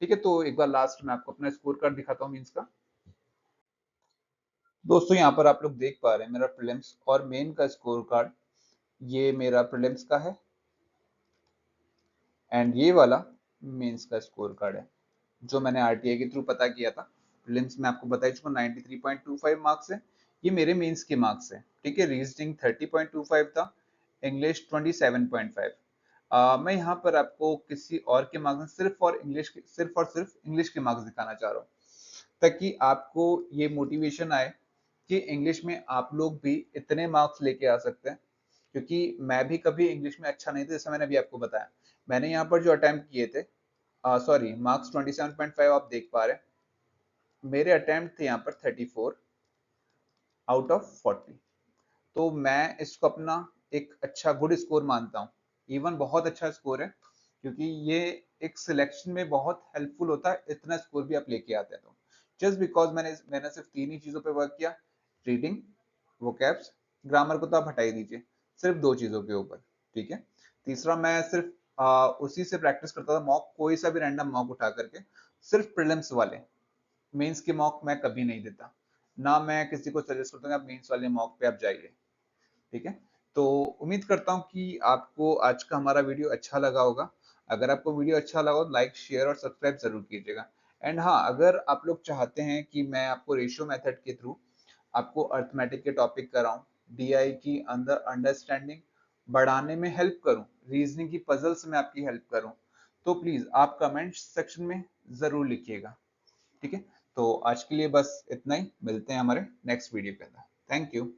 ठीक है, तो एक बार लास्ट में आपको अपना स्कोर कार्ड दिखाता हूँ मीन्स का। दोस्तों यहाँ पर आप लोग देख पा रहे हैं मेरा प्रीलिम्स और मेन का स्कोर कार्ड। ये मेरा प्रीलिम्स का है एंड ये वाला मेंस का स्कोर कार्ड है जो मैंने आरटीआई के थ्रू पता किया था। प्रीलिम्स में आपको बता चुका 93.25 मार्क्स है, ये मेरे मेंस के मार्क्स है। ठीक है, रीजनिंग 30.25 था, इंग्लिश 27.5। मैं यहाँ पर आपको किसी और के मार्क्स सिर्फ और सिर्फ इंग्लिश के मार्क्स दिखाना चाह रहा हूँ, ताकि आपको ये मोटिवेशन आए कि इंग्लिश में आप लोग भी इतने मार्क्स लेके आ सकते हैं। क्योंकि मैं भी कभी इंग्लिश में अच्छा नहीं था, जैसा मैंने अभी आपको बताया। मैंने यहाँ पर जो अटेम्प्ट किए थे, सॉरी मार्क्स 27.5 आप देख पा रहे हैं, मेरे अटेम्प्ट थे यहाँ पर 34 आउट ऑफ 40। तो मैं इसको अपना एक अच्छा गुड स्कोर मानता हूँ, इवन बहुत अच्छा स्कोर है, क्योंकि ये एक सिलेक्शन में बहुत हेल्पफुल होता है, इतना स्कोर भी आप लेके आते हैं तो। जस्ट बिकॉज मैंने सिर्फ तीन ही चीजों पे वर्क किया, रीडिंग, वोकैब्स, ग्रामर को तो आप हटा ही दीजिए, सिर्फ दो चीजों के ऊपर। ठीक है, तीसरा मैं सिर्फ उसी से प्रैक्टिस करता था, मॉक कोई सा भी रैंडम मॉक उठा करके, सिर्फ प्रीलिम्स वाले। मेंस के मॉक मैं कभी नहीं देता, ना मैं किसी को सजेस्ट करता हूँ आप मेंस वाले मॉक पे आप जाइए। ठीक है, तो उम्मीद करता हूँ कि आपको आज का हमारा वीडियो अच्छा लगा होगा। अगर आपको वीडियो अच्छा लगा हो लाइक शेयर और सब्सक्राइब जरूर कीजिएगा। एंड हाँ, अगर आप लोग चाहते हैं कि मैं आपको रेशियो मेथड के थ्रू आपको अर्थमेटिक के टॉपिक कराऊं, डीआई की अंदर अंडरस्टैंडिंग बढ़ाने में हेल्प करूं, रीजनिंग की पजल्स में आपकी हेल्प करूं, तो प्लीज आप कमेंट सेक्शन में जरूर लिखिएगा। ठीक है, तो आज के लिए बस इतना ही, मिलते हैं हमारे नेक्स्ट वीडियो के अंदर। Thank you.